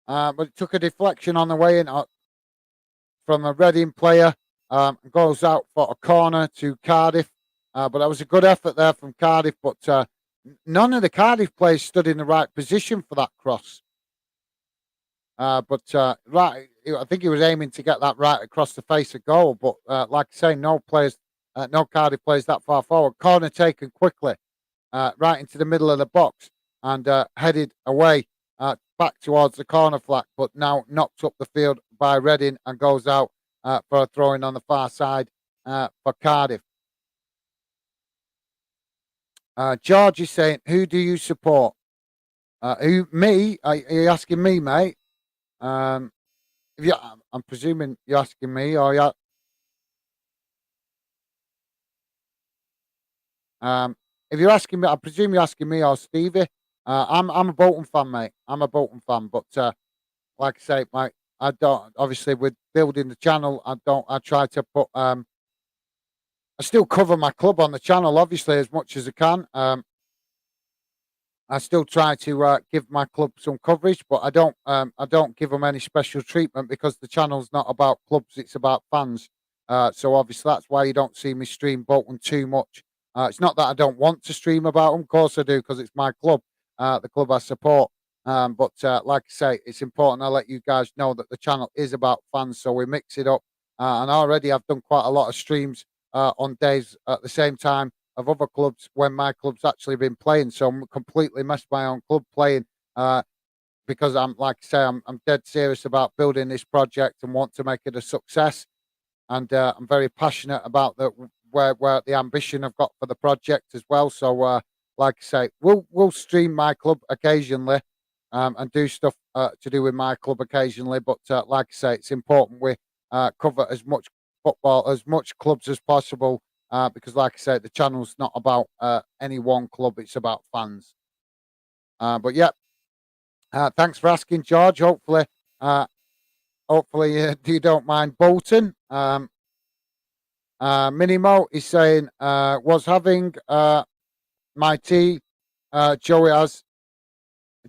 but it took a deflection on the way in from a Reading player. Goes out for a corner to Cardiff. But that was a good effort there from Cardiff, but none of the Cardiff players stood in the right position for that cross. But right, I think he was aiming to get that right across the face of goal. But like I say, no Cardiff players that far forward. Corner taken quickly, right into the middle of the box and headed away back towards the corner flag. But now knocked up the field by Reading and goes out for a throw-in on the far side for Cardiff. George is saying, "Who do you support?" Who me? Are you asking me, mate? If you, I'm presuming you're asking me, or you? If you're asking me, I presume you're asking me or Stevie. I'm a Bolton fan, mate. I'm a Bolton fan, but like I say, mate, I don't. Obviously, with building the channel, I don't. I try to put. I still cover my club on the channel, obviously, as much as I can. I still try to give my club some coverage, but I don't. I don't give them any special treatment because the channel's not about clubs; it's about fans. So obviously, that's why you don't see me stream Bolton too much. It's not that I don't want to stream about them; of course I do, because it's my club, the club I support. But like I say, it's important I let you guys know that the channel is about fans, so we mix it up and already I've done quite a lot of streams on days at the same time of other clubs when my club's actually been playing. So I'm completely missed my own club playing because I'm like I say, I'm dead serious about building this project and want to make it a success. And I'm very passionate about the where the ambition I've got for the project as well. So, like I say, we'll stream my club occasionally, and do stuff to do with my club occasionally. But like I say, it's important we cover as much football, as much clubs as possible, because, like I say, the channel's not about any one club; it's about fans. But yeah, thanks for asking, George. Uh, hopefully, you don't mind Bolton. Minimo is saying, was having my tea. Joey has.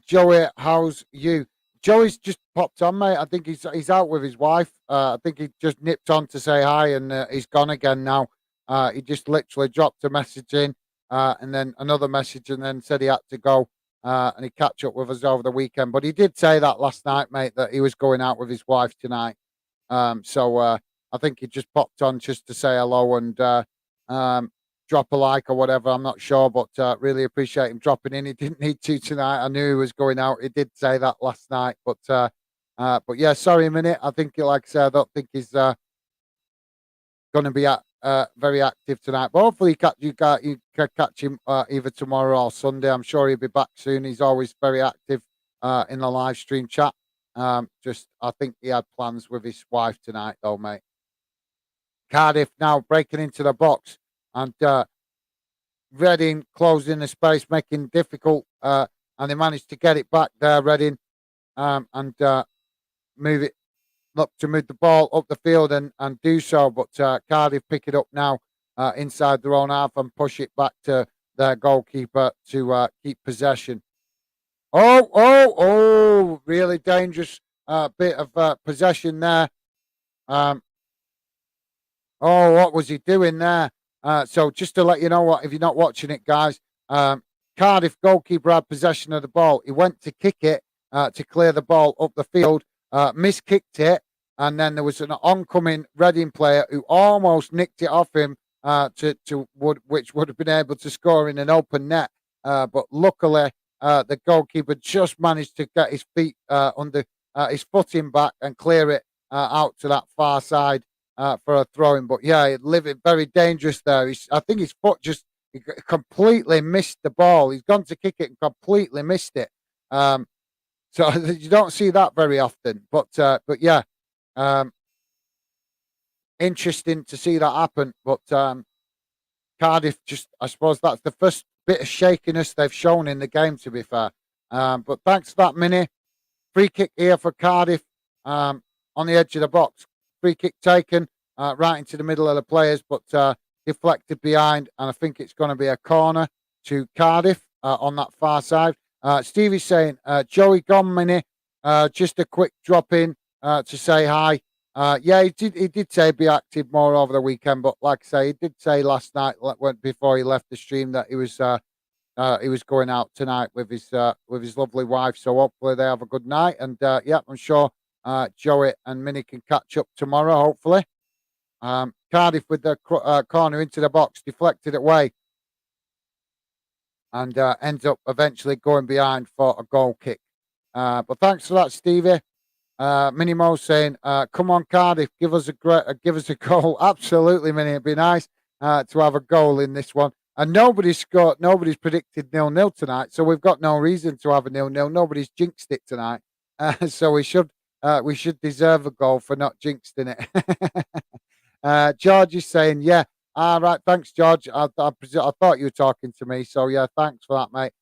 Joey, how's you? Joey's just popped on, mate. I think he's out with his wife. I think he just nipped on to say hi, and he's gone again now. He just literally dropped a message in, and then another message, and then said he had to go. And he catch up with us over the weekend. But he did say that last night, mate, that he was going out with his wife tonight. So I think he just popped on just to say hello and um, drop a like or whatever. I'm not sure, but really appreciate him dropping in. He didn't need to tonight. I knew he was going out. He did say that last night, but yeah, sorry a minute. I think, like I said, I don't think he's going to be very active tonight. But hopefully, you can catch him either tomorrow or Sunday. I'm sure he'll be back soon. He's always very active in the live stream chat. Just I think he had plans with his wife tonight, though, mate. Cardiff now breaking into the box and Reading closing the space, making it difficult, and they managed to get it back there, Reading, and move it, look to move the ball up the field and do so. But Cardiff pick it up now inside their own half and push it back to their goalkeeper to keep possession. Oh! Really dangerous bit of possession there. Oh, what was he doing there? So just to let you know what, if you're not watching it, guys, Cardiff goalkeeper had possession of the ball. He went to kick it to clear the ball up the field, miskicked it, and then there was an oncoming Reading player who almost nicked it off him which would have been able to score in an open net. But luckily, the goalkeeper just managed to get his feet under his footing back and clear it out to that far side for a throw-in. But yeah, living very dangerous there. I think his foot just completely missed the ball. He's gone to kick it and completely missed it. So you don't see that very often. But yeah, interesting to see that happen. But Cardiff just, I suppose that's the first bit of shakiness they've shown in the game, to be fair. But thanks for that, Mini. Free kick here for Cardiff on the edge of the box. Free kick taken right into the middle of the players, but deflected behind. And I think it's going to be a corner to Cardiff on that far side. Stevie's saying, Joey gone, Mini. Just a quick drop in to say hi. Yeah, he did say be active more over the weekend, but like I say, he did say last night, before he left the stream, that he was going out tonight with his lovely wife. So hopefully they have a good night, and yeah, I'm sure Joey and Minnie can catch up tomorrow. Hopefully, Cardiff with the corner into the box, deflected away, and ends up eventually going behind for a goal kick. But thanks for that, Stevie. Minimo saying, "Come on, Cardiff, give us a goal." Absolutely, Minnie. It'd be nice to have a goal in this one. And nobody's scored. Nobody's predicted 0-0 tonight, so we've got no reason to have a 0-0. Nobody's jinxed it tonight, so we should deserve a goal for not jinxing it. George is saying, "Yeah, all right, thanks, George. I thought you were talking to me, so yeah, thanks for that, mate."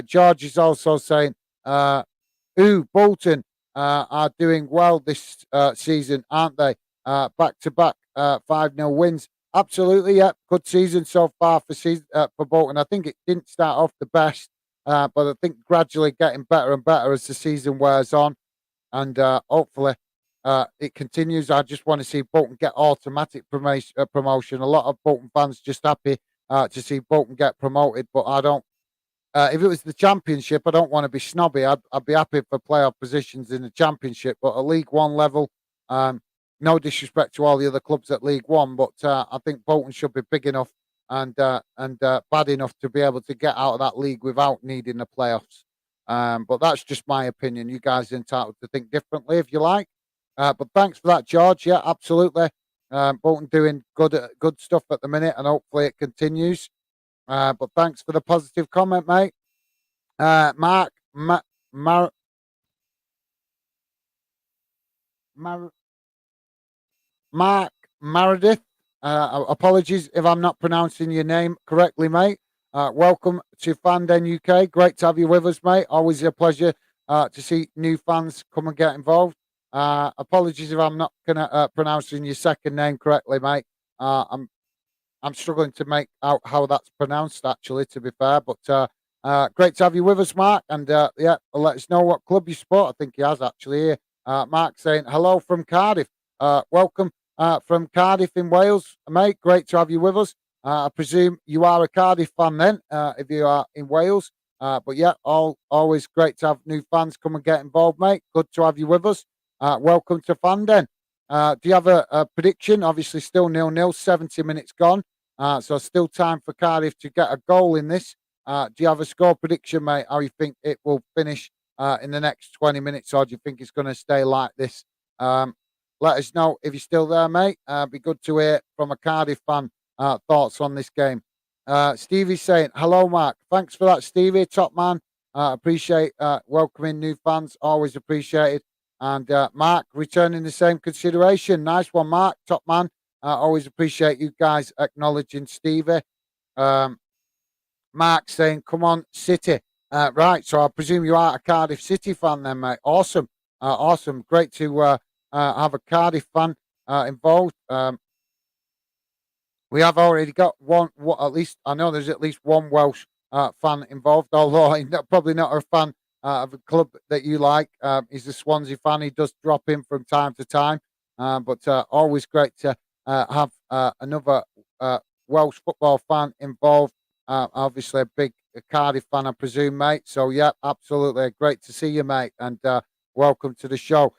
George is also saying, Bolton are doing well this season, aren't they? Back to back 5-0 wins." Absolutely, yeah. Good season so far for Bolton. I think it didn't start off the best, but I think gradually getting better and better as the season wears on, and hopefully it continues. I just want to see Bolton get automatic promotion. A lot of Bolton fans just happy to see Bolton get promoted, but I don't. If it was the Championship, I don't want to be snobby. I'd be happy for playoff positions in the Championship, but at League One level, no disrespect to all the other clubs at League One, but I think Bolton should be big enough and bad enough to be able to get out of that league without needing the playoffs. But that's just my opinion. You guys are entitled to think differently if you like. But thanks for that, George. Yeah, absolutely. Bolton doing good stuff at the minute, and hopefully it continues. But thanks for the positive comment, mate. Mark, Mar- Mar- Mark Meredith. Apologies if I'm not pronouncing your name correctly, mate. Welcome to Fanden UK. Great to have you with us, mate. Always a pleasure to see new fans come and get involved. Apologies if I'm not gonna pronouncing your second name correctly, mate. I'm struggling to make out how that's pronounced, actually, to be fair. But great to have you with us, Mark. And yeah, let us know what club you support. I think he has actually here. Mark saying hello from Cardiff. Welcome from Cardiff in Wales, mate. Great to have you with us. I presume you are a Cardiff fan then, if you are in Wales. But yeah, always great to have new fans come and get involved, mate. Good to have you with us. Welcome to Fanden. Do you have a prediction? Obviously, still 0-0, 70 minutes gone. So still time for Cardiff to get a goal in this. Do you have a score prediction, mate? How you think it will finish in the next 20 minutes, or do you think it's going to stay like this? Let us know if you're still there, mate. Be good to hear from a Cardiff fan thoughts on this game. Stevie's saying, hello, Mark. Thanks for that, Stevie. Top man. Appreciate welcoming new fans. Always appreciated. And Mark returning the same consideration. Nice one, Mark. Top man. Always appreciate you guys acknowledging Stevie. Mark saying, come on, City. Right. So I presume you are a Cardiff City fan then, mate. Awesome. Awesome. Great to have a Cardiff fan involved. We have already got one, at least I know there's at least one Welsh fan involved, although he's probably not a fan of a club that you like. He's a Swansea fan. He does drop in from time to time, but always great to have another Welsh football fan involved. Obviously, a big Cardiff fan, I presume, mate. So, yeah, absolutely. Great to see you, mate, and welcome to the show.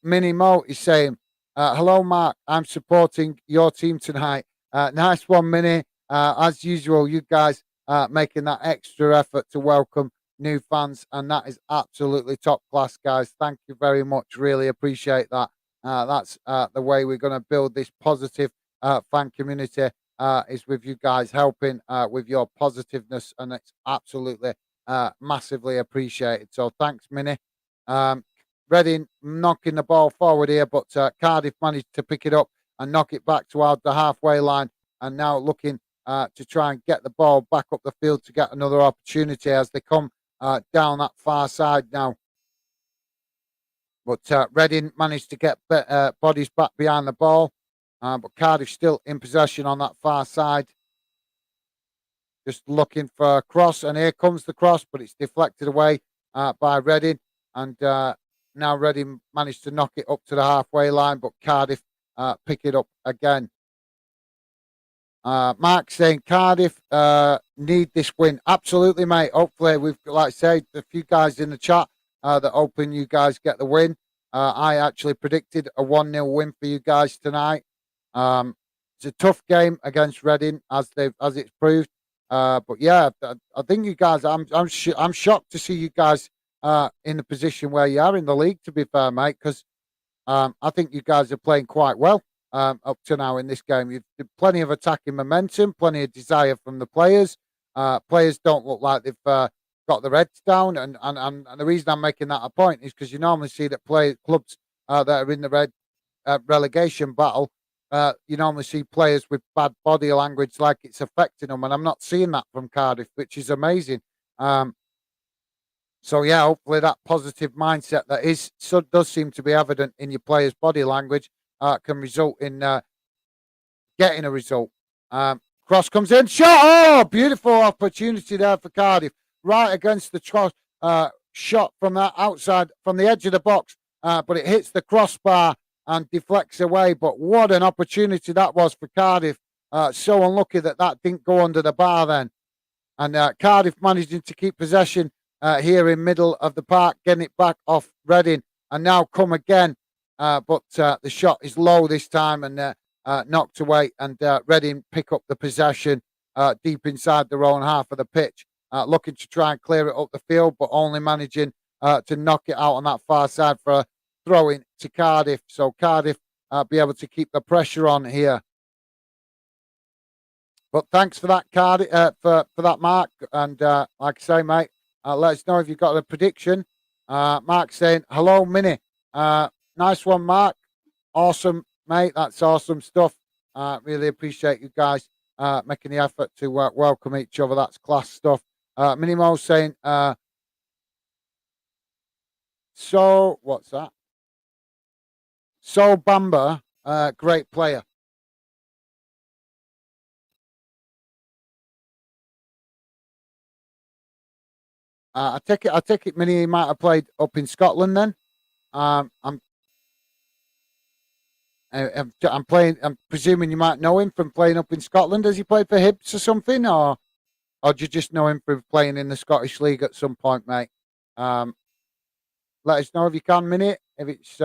Minnie Mo is saying, hello, Mark. I'm supporting your team tonight. Nice one, Minnie. As usual, you guys making that extra effort to welcome new fans, and that is absolutely top class, guys. Thank you very much. Really appreciate that. That's the way we're going to build this positive fan community, is with you guys helping with your positiveness, and it's absolutely massively appreciated. So thanks, Minnie. Reading knocking the ball forward here, but Cardiff managed to pick it up and knock it back toward the halfway line, and now looking to try and get the ball back up the field to get another opportunity as they come down that far side now. But Reading managed to get bodies back behind the ball, but Cardiff still in possession on that far side. Just looking for a cross, and here comes the cross, but it's deflected away by Reading, and now Reading managed to knock it up to the halfway line, but Cardiff pick it up again. Mark saying Cardiff need this win. Absolutely, mate. Hopefully, we've, like I said, a few guys in the chat that hoping you guys get the win. I actually predicted a 1-0 win for you guys tonight. It's a tough game against Reading, as it's proved. But yeah, I think you guys. I'm shocked to see you guys in the position where you are in the league. To be fair, mate, because I think you guys are playing quite well up to now in this game. You've plenty of attacking momentum, plenty of desire from the players. Players don't look like they've got their heads down, and the reason I'm making that a point is because you normally see that clubs that are in the relegation battle. You normally see players with bad body language, like it's affecting them, and I'm not seeing that from Cardiff, which is amazing. So yeah, hopefully that positive mindset that does seem to be evident in your players' body language can result in getting a result. Cross comes in, shot. Oh, beautiful opportunity there for Cardiff, right against the shot from that outside, from the edge of the box, but it hits the crossbar and deflects away. But what an opportunity that was for Cardiff. So unlucky that didn't go under the bar then. And Cardiff managing to keep possession here in middle of the park, getting it back off Reading, and now come again but the shot is low this time and knocked away. And Reading pick up the possession deep inside their own half of the pitch, looking to try and clear it up the field, but only managing to knock it out on that far side for a throw in to Cardiff. So Cardiff be able to keep the pressure on here. But thanks for that, Cardiff, for that, Mark. And like I say, mate, let us know if you've got a prediction. Mark saying, hello, Mini. Nice one, Mark. Awesome, mate. That's awesome stuff. Really appreciate you guys making the effort to welcome each other. That's class stuff. Mini Mo saying, so what's that? So Bamba, great player. I take it. Mini might have played up in Scotland then. I'm I'm playing. I'm presuming you might know him from playing up in Scotland. Has he played for Hibs or something, or do you just know him from playing in the Scottish League at some point, mate? Um, Let us know if you can, Mini. If it's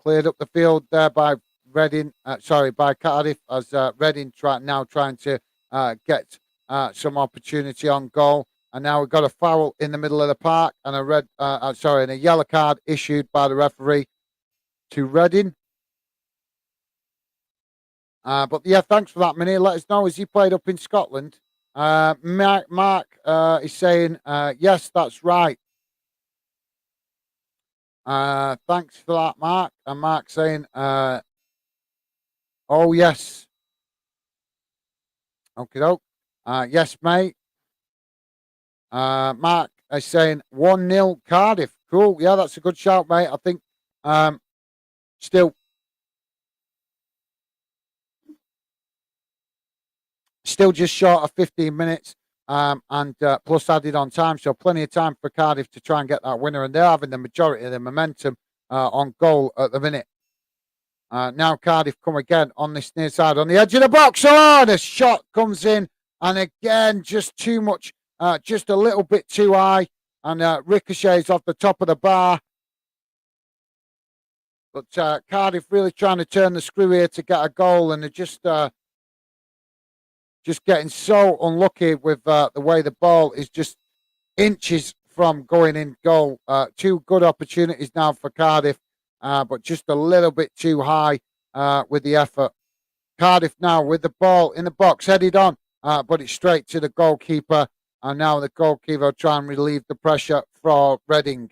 cleared up the field there by Reading, by Cardiff, as Reading trying to get some opportunity on goal. And now we've got a foul in the middle of the park and and a yellow card issued by the referee to Reading. But yeah, thanks for that, Mini. Let us know, as he played up in Scotland. Mark is saying, yes, that's right. Thanks for that, Mark. And Mark saying, oh, yes. Okay, doke. Yes, mate. Mark is saying 1-0 Cardiff. Cool. Yeah, that's a good shout, mate. I think still just short of 15 minutes and plus added on time. So plenty of time for Cardiff to try and get that winner. And they're having the majority of the momentum on goal at the minute. Now Cardiff come again on this near side on the edge of the box. Oh, the shot comes in. And again, just too much, just a little bit too high. And ricochets off the top of the bar. But Cardiff really trying to turn the screw here to get a goal. And they're just getting so unlucky with the way the ball is just inches from going in goal. Two good opportunities now for Cardiff, but just a little bit too high with the effort. Cardiff now with the ball in the box, headed on, but it's straight to the goalkeeper. And now the goalkeeper will try and relieve the pressure for Reading.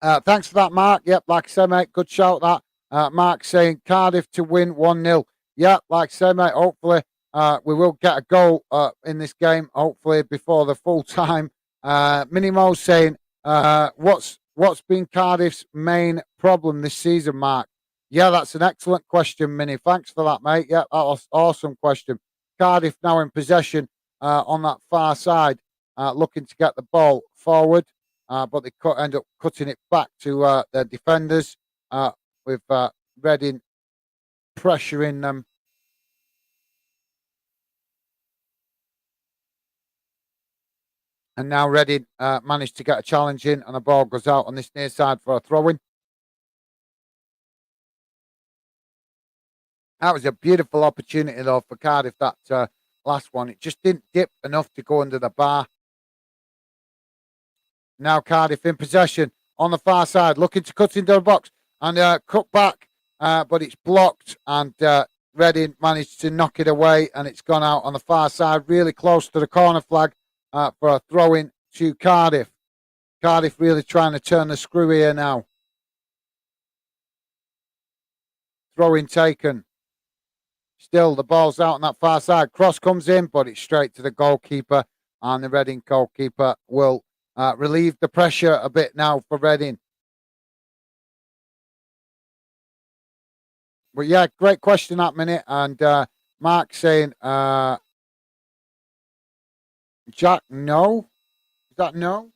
Thanks for that, Mark. Yep, like I said, mate, good shout that. Mark saying Cardiff to win 1-0. Yeah, like I said, mate, hopefully we will get a goal in this game, hopefully before the full time. Mini Mo saying, what's been Cardiff's main problem this season, Mark? Yeah, that's an excellent question, Mini. Thanks for that, mate. Yeah, that was awesome question. Cardiff now in possession on that far side, looking to get the ball forward, but they end up cutting it back to their defenders with Reading pressuring them. And now Reading managed to get a challenge in, and the ball goes out on this near side for a throw-in. That was a beautiful opportunity, though, for Cardiff, that last one. It just didn't dip enough to go under the bar. Now Cardiff in possession on the far side, looking to cut into the box and cut back, but it's blocked, and Reading managed to knock it away, and it's gone out on the far side, really close to the corner flag for a throw-in to Cardiff. Cardiff really trying to turn the screw here now. Throw-in taken. Still, the ball's out on that far side. Cross comes in, but it's straight to the goalkeeper, and the Reading goalkeeper will relieve the pressure a bit now for Reading. But yeah, great question that minute. And Mark saying, Jack, no? Is that no?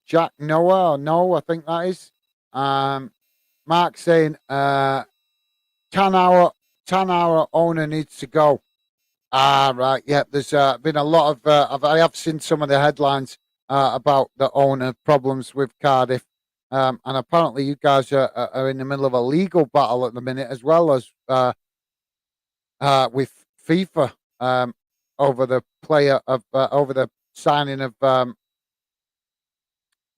Jack Noah or no, I think that is. Mark saying, 10 hour owner needs to go. Ah, right. Yeah, there's been a lot of. I have seen some of the headlines about the owner problems with Cardiff, and apparently you guys are in the middle of a legal battle at the minute, as well as with FIFA over the player of over the signing of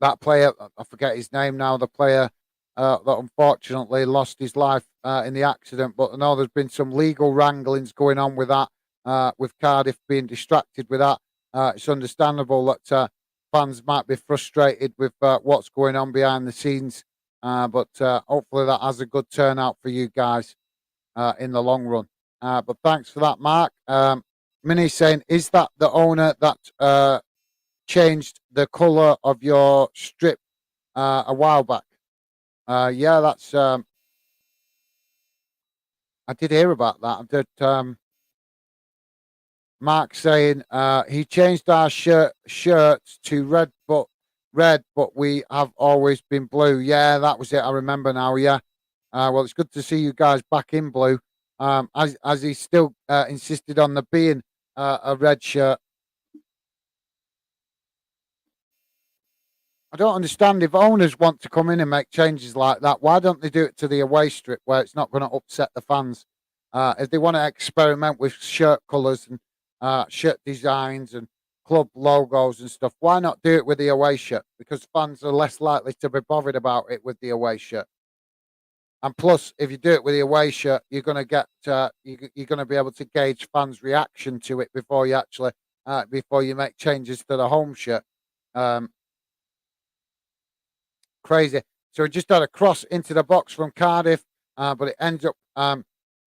that player. I forget his name now. The player that unfortunately lost his life in the accident. But I know there's been some legal wranglings going on with that. With Cardiff being distracted with that, it's understandable that fans might be frustrated with what's going on behind the scenes. But hopefully that has a good turnout for you guys in the long run. But thanks for that, Mark. Minnie saying, is that the owner that changed the colour of your strip a while back? Yeah, that's. I did hear about that. I did. Mark saying he changed our shirts to red, but we have always been blue. Yeah, that was it. I remember now. Yeah. Well, it's good to see you guys back in blue. As he still insisted on the being a red shirt. I don't understand if owners want to come in and make changes like that. Why don't they do it to the away strip where it's not going to upset the fans? If they want to experiment with shirt colours and shirt designs and club logos and stuff, why not do it with the away shirt? Because fans are less likely to be bothered about it with the away shirt. And plus, if you do it with the away shirt, you're going to get you're going to be able to gauge fans' reaction to it before you actually before you make changes to the home shirt. Um, Crazy. So he just had a cross into the box from Cardiff, but it ends up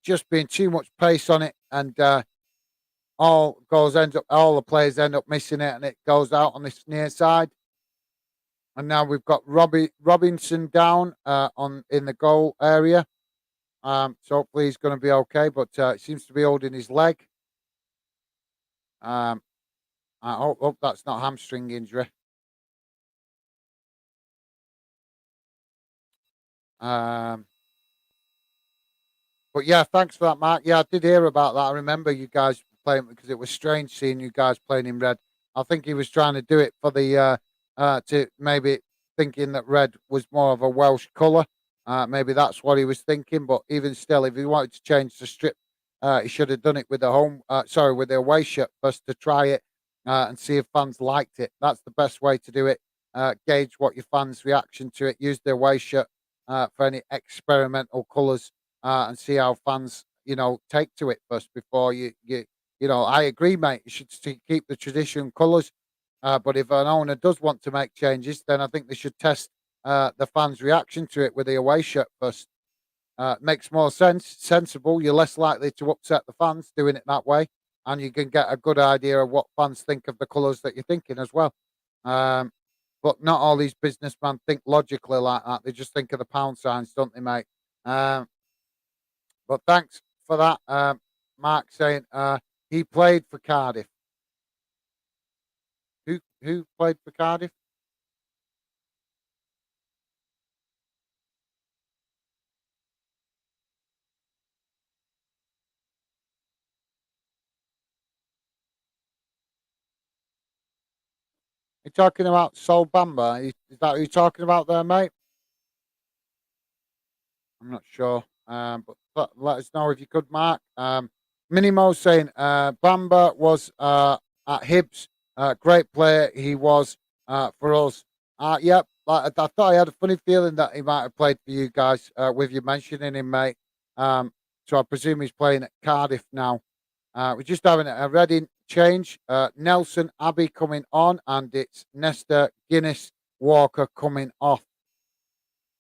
just being too much pace on it, and all the players end up missing it, and it goes out on this near side. And now we've got Robinson down on in the goal area. So hopefully he's going to be okay, but it seems to be holding his leg. Um, I hope that's not hamstring injury. Um, But yeah, thanks for that, Mark. Yeah, I did hear about that. I remember you guys playing because it was strange seeing you guys playing in red. I think he was trying to do it for the to maybe thinking that red was more of a Welsh colour. Maybe that's what he was thinking. But even still, if he wanted to change the strip, he should have done it with the with the away shirt first to try it and see if fans liked it. That's the best way to do it. Gauge what your fans' reaction to it. Use the away shirt for any experimental colours and see how fans, take to it first before I agree, mate. You should keep the tradition colours, but if an owner does want to make changes, then I think they should test the fans' reaction to it with the away shirt first. Makes more sense, sensible. You're less likely to upset the fans doing it that way, and you can get a good idea of what fans think of the colours that you're thinking as well. Um, but not all these businessmen think logically like that. They just think of the pound signs, don't they, mate? Um, but thanks for that, Mark saying he played for Cardiff. Who played for Cardiff? You talking about Sol Bamba? Is that who you're talking about there, mate? I'm not sure. But let us know if you could, Mark. Minimo saying Bamba was at Hibs. Great player he was for us. Yep. I thought I had a funny feeling that he might have played for you guys with you mentioning him, mate. So I presume he's playing at Cardiff now. We're just having a Reading change. Nelson Abbey coming on, and it's Nesta Guinness Walker coming off.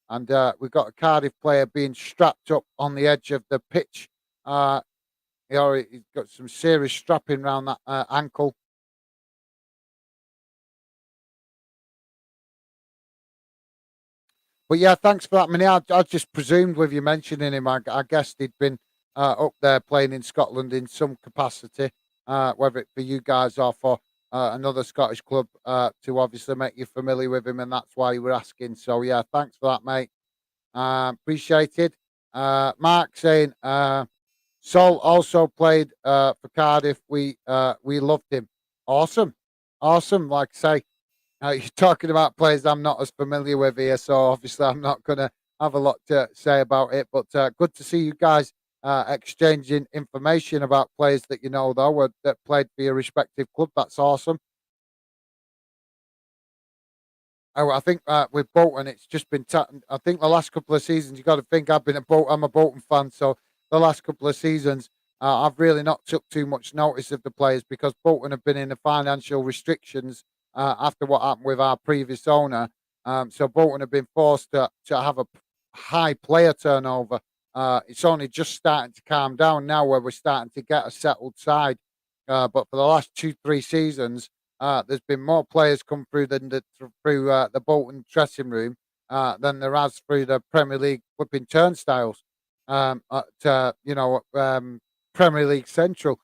And we've got a Cardiff player being strapped up on the edge of the pitch. He's got some serious strapping around that ankle. But yeah, thanks for that, Minnie. I just presumed with you mentioning him, I guessed he'd been up there playing in Scotland in some capacity, whether it for you guys or for another Scottish club, to obviously make you familiar with him, and that's why you were asking. So yeah, thanks for that, mate. Appreciated. Mark saying Sol also played for Cardiff. We loved him. Awesome, awesome. Like I say, you're talking about players I'm not as familiar with here, so obviously I'm not going to have a lot to say about it. But good to see you guys exchanging information about players that you know, though, that played for your respective club. That's awesome. Oh, I think with Bolton, it's just been. I think the last couple of seasons, you got to think I've been a Bolton. I'm a Bolton fan, so the last couple of seasons, I've really not took too much notice of the players because Bolton have been in the financial restrictions after what happened with our previous owner. So Bolton have been forced to have a high player turnover. It's only just starting to calm down now, where we're starting to get a settled side. But for the last 2, 3 seasons. There's been more players come through through the Bolton dressing room than there has through the Premier League flipping turnstiles at Premier League Central.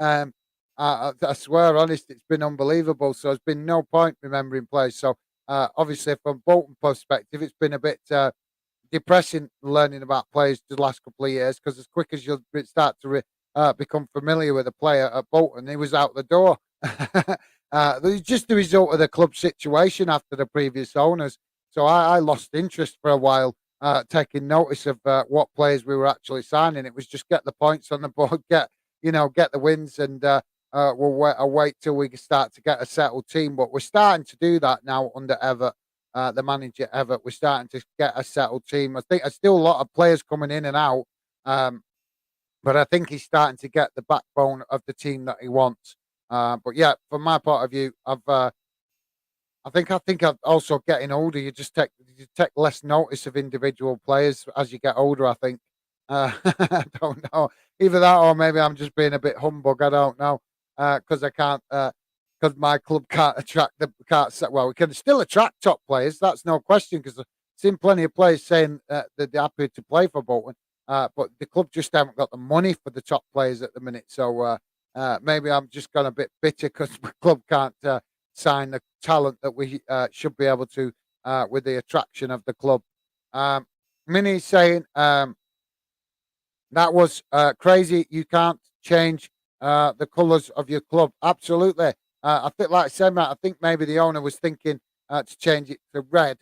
um, I swear, honest, it's been unbelievable. So there's been no point remembering players. So obviously, from Bolton perspective, it's been a bit depressing learning about players the last couple of years because as quick as you start to become familiar with a player at Bolton, he was out the door. It was just the result of the club situation after the previous owners. So I lost interest for a while, taking notice of what players we were actually signing. It was just get the points on the board, get the wins, and I'll wait till we start to get a settled team. But we're starting to do that now under Everett, the manager Everett. We're starting to get a settled team. I think there's still a lot of players coming in and out. But I think he's starting to get the backbone of the team that he wants. But yeah, from my point of view, I think I'm also getting older. You take less notice of individual players as you get older. I think. I don't know. Either that, or maybe I'm just being a bit humbug. I don't know because I can't. Because my club can't attract the can't set well. We can still attract top players. That's no question. Because I've seen plenty of players saying that they're happy to play for Bolton. But the club just haven't got the money for the top players at the minute. So maybe I'm just gone a bit bitter because the club can't sign the talent that we should be able to with the attraction of the club. Um, Minnie's saying that was crazy. You can't change the colours of your club. Absolutely. I think, like I said, Matt, I think maybe the owner was thinking to change it to red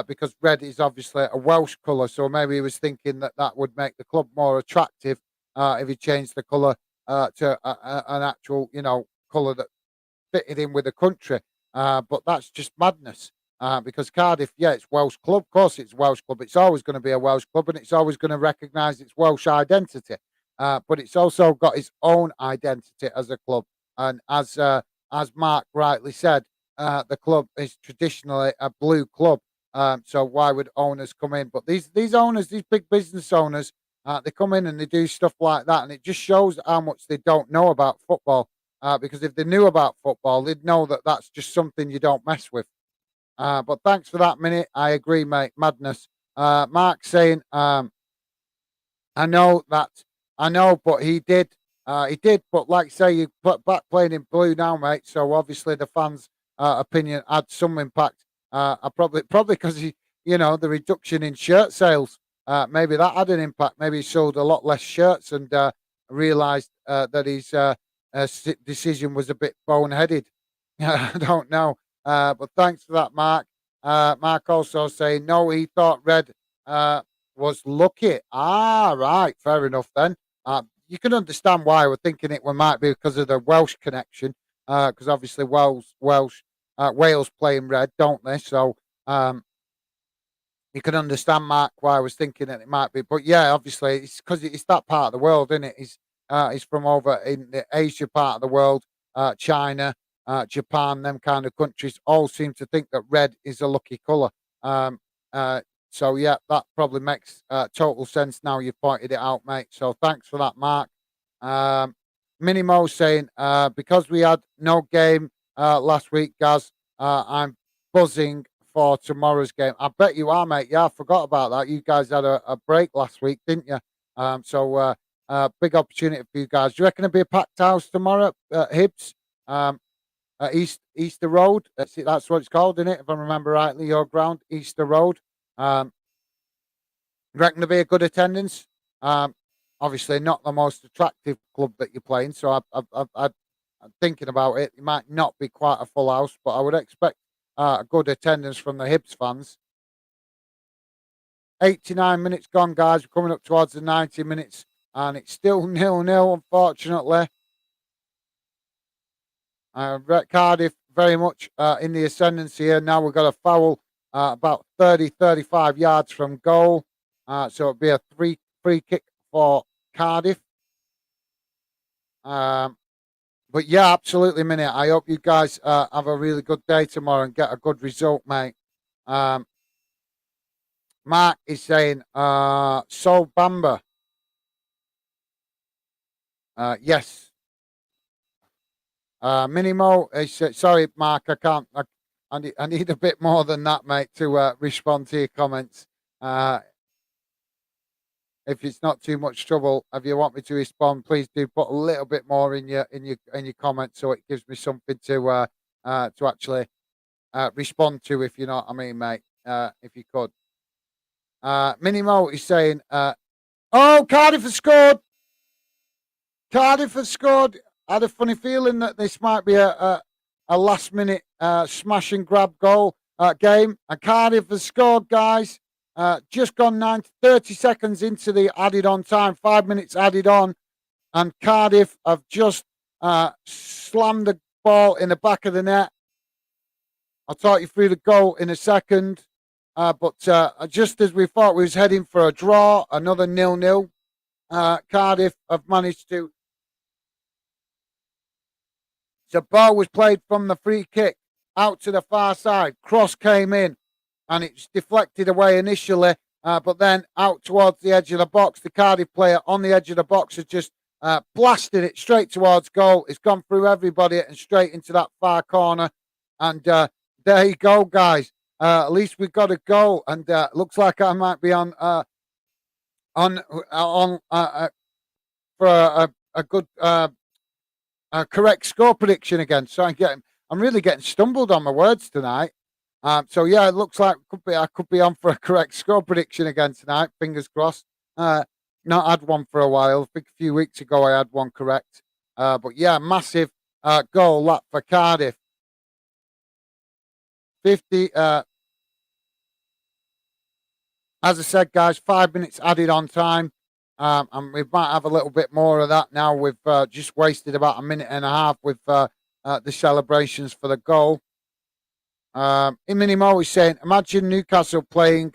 because red is obviously a Welsh colour. So maybe he was thinking that that would make the club more attractive if he changed the colour to an actual, colour that fitted in with the country. But that's just madness. Because Cardiff, yeah, it's Welsh club. Of course, it's Welsh club. It's always going to be a Welsh club, and it's always going to recognise its Welsh identity. But it's also got its own identity as a club. And as Mark rightly said, the club is traditionally a blue club. So why would owners come in? But these owners, these big business owners, they come in and they do stuff like that, and it just shows how much they don't know about football. Because if they knew about football, they'd know that that's just something you don't mess with. But thanks for that minute. I agree, mate. Madness. Mark saying, I know that, I know, but he did. He did, but like say, you put back playing in blue now, mate. So obviously the fans' opinion had some impact. I probably because the reduction in shirt sales. Maybe that had an impact. Maybe he sold a lot less shirts and realised that his decision was a bit boneheaded. I don't know. But thanks for that, Mark. Mark also saying no, he thought red was lucky. Ah, right, fair enough then. You can understand why we're thinking it might be because of the Welsh connection, because obviously Wales play in red, don't they? So you can understand, Mark, why I was thinking that it might be. But yeah, obviously it's because it's that part of the world, isn't it? He's from over in the Asia part of the world, China, Japan, them kind of countries all seem to think that red is a lucky colour. Um, so yeah, that probably makes total sense now you've pointed it out, mate. So thanks for that, Mark. Um, Minimo saying because we had no game last week, Gaz. I'm buzzing for tomorrow's game. I bet you are, mate. Yeah, I forgot about that. You guys had a break last week, didn't you? Big opportunity for you guys. Do you reckon it'll be a packed house tomorrow at Hibs? At Easter Road. That's what it's called, isn't it? If I remember rightly, your ground, Easter Road. You reckon there'll be a good attendance? obviously not the most attractive club that you're playing. So I'm thinking about it. It might not be quite a full house, but I would expect a good attendance from the Hibs fans. 89 minutes gone, guys. We're coming up towards the 90 minutes, and it's still 0-0, unfortunately. Cardiff very much in the ascendancy here. Now we've got a foul about 30, 35 yards from goal. So it'll be a free kick for Cardiff. But yeah, absolutely, Minute. I hope you guys have a really good day tomorrow and get a good result, mate. Mark is saying, Sol Bamba. Yes. Minimo is sorry, Mark. I can't. I need a bit more than that, mate, to respond to your comments. If it's not too much trouble, if you want me to respond, please do put a little bit more in your comments, so it gives me something to actually respond to, if you know what I mean, mate. If you could. Minimo is saying, "Oh, Cardiff has scored. Cardiff has scored." I had a funny feeling that this might be a last minute smash and grab goal game. And Cardiff has scored, guys. Just gone 30 seconds into the added on time, 5 minutes added on. And Cardiff have just slammed the ball in the back of the net. I'll talk you through the goal in a second. But just as we thought we was heading for a draw, another 0-0, Cardiff have managed to. The ball was played from the free kick out to the far side. Cross came in, and it's deflected away initially, but then out towards the edge of the box. The Cardiff player on the edge of the box has just blasted it straight towards goal. It's gone through everybody and straight into that far corner. And there you go, guys. At least we've got a goal, and looks like I might be on for a good. Correct score prediction again. So I'm really getting stumbled on my words tonight. So yeah, it looks like I could be on for a correct score prediction again tonight. Fingers crossed. Not had one for a while. I think a few weeks ago I had one correct. But yeah, massive goal that for Cardiff. 50. As I said, guys, 5 minutes added on time. And we might have a little bit more of that now. We've just wasted about a minute and a half with the celebrations for the goal. Minimo is saying, imagine Newcastle playing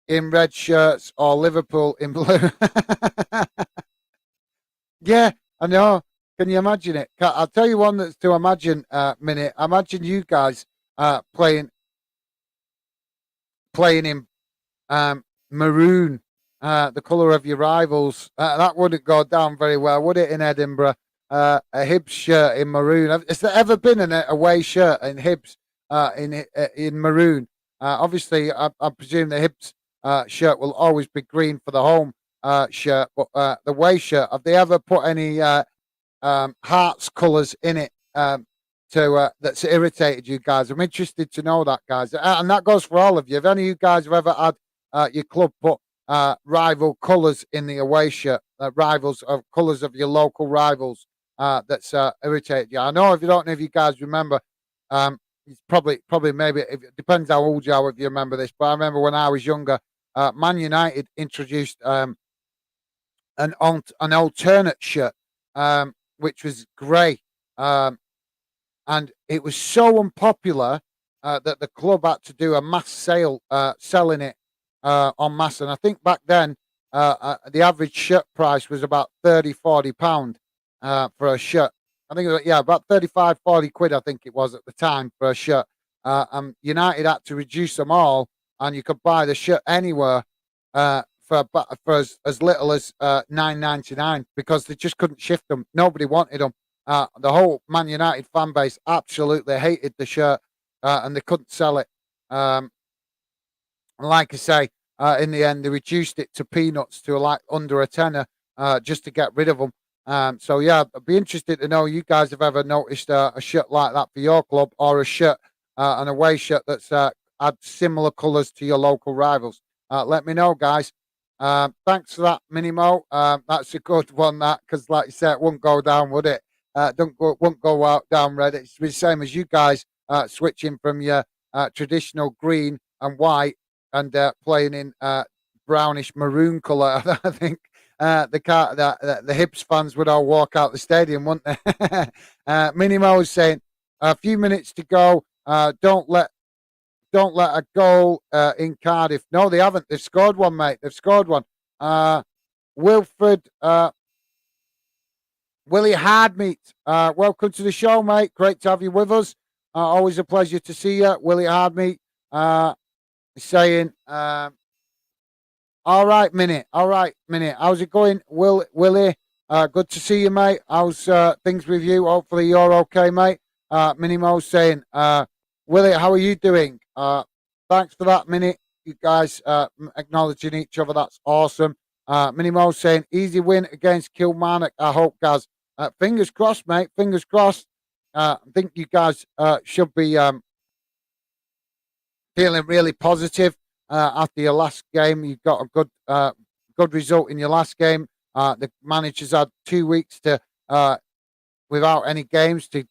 in red shirts or Liverpool in blue. Yeah, I know. Can you imagine it? I'll tell you one that's to imagine, Minute. Imagine you guys playing in maroon. The colour of your rivals. That wouldn't go down very well, would it, in Edinburgh? A Hibs shirt in maroon. Has there ever been an away shirt in Hibs in maroon? Obviously, I presume the Hibs shirt will always be green for the home shirt, but the away shirt, have they ever put any hearts colours in it that's irritated you guys? I'm interested to know that, guys. And that goes for all of you. If any of you guys have ever had your club put rival colours in the away shirt, rivals of colours of your local rivals, that's irritated you. I know if you guys remember, it's probably maybe it depends how old you are if you remember this, but I remember when I was younger, Man United introduced an alternate shirt, which was grey, and it was so unpopular that the club had to do a mass sale selling it en masse. And I think back then the average shirt price was about 30-40 pound for a shirt. I think it was, about 35-40 quid, I think it was at the time for a shirt. United had to reduce them all, and you could buy the shirt anywhere for as little as £9.99 because they just couldn't shift them. Nobody wanted them. The whole Man United fan base absolutely hated the shirt, and they couldn't sell it. And like I say, in the end, they reduced it to peanuts to like under a tenner just to get rid of them. So yeah, I'd be interested to know you guys have ever noticed a shirt like that for your club, or a shirt, an away shirt that's had similar colours to your local rivals. Let me know, guys. Thanks for that, Minimo. That's a good one, that, because like you said, it wouldn't go down, would it? Won't go out down red. It's the same as you guys switching from your traditional green and white and playing in brownish maroon colour. I think the Hibs fans would all walk out the stadium, wouldn't they? Minimo is saying a few minutes to go. Don't let a goal in Cardiff. No, they haven't. They've scored one, mate. They've scored one. Wilfred, Willie Hardmeat, welcome to the show, mate. Great to have you with us. Always a pleasure to see you. Willie Hardmeat saying, all right, minute. All right, minute. How's it going, Willie? Good to see you, mate. How's things with you? Hopefully you're okay, mate. Minimo saying, Willie, how are you doing? Thanks for that, minute. You guys acknowledging each other. That's awesome. Minimo saying, easy win against Kilmarnock, I hope, guys. Fingers crossed, mate. Fingers crossed. I think you guys should be feeling really positive after your last game. You've got a good result in your last game. The managers had 2 weeks to without any games to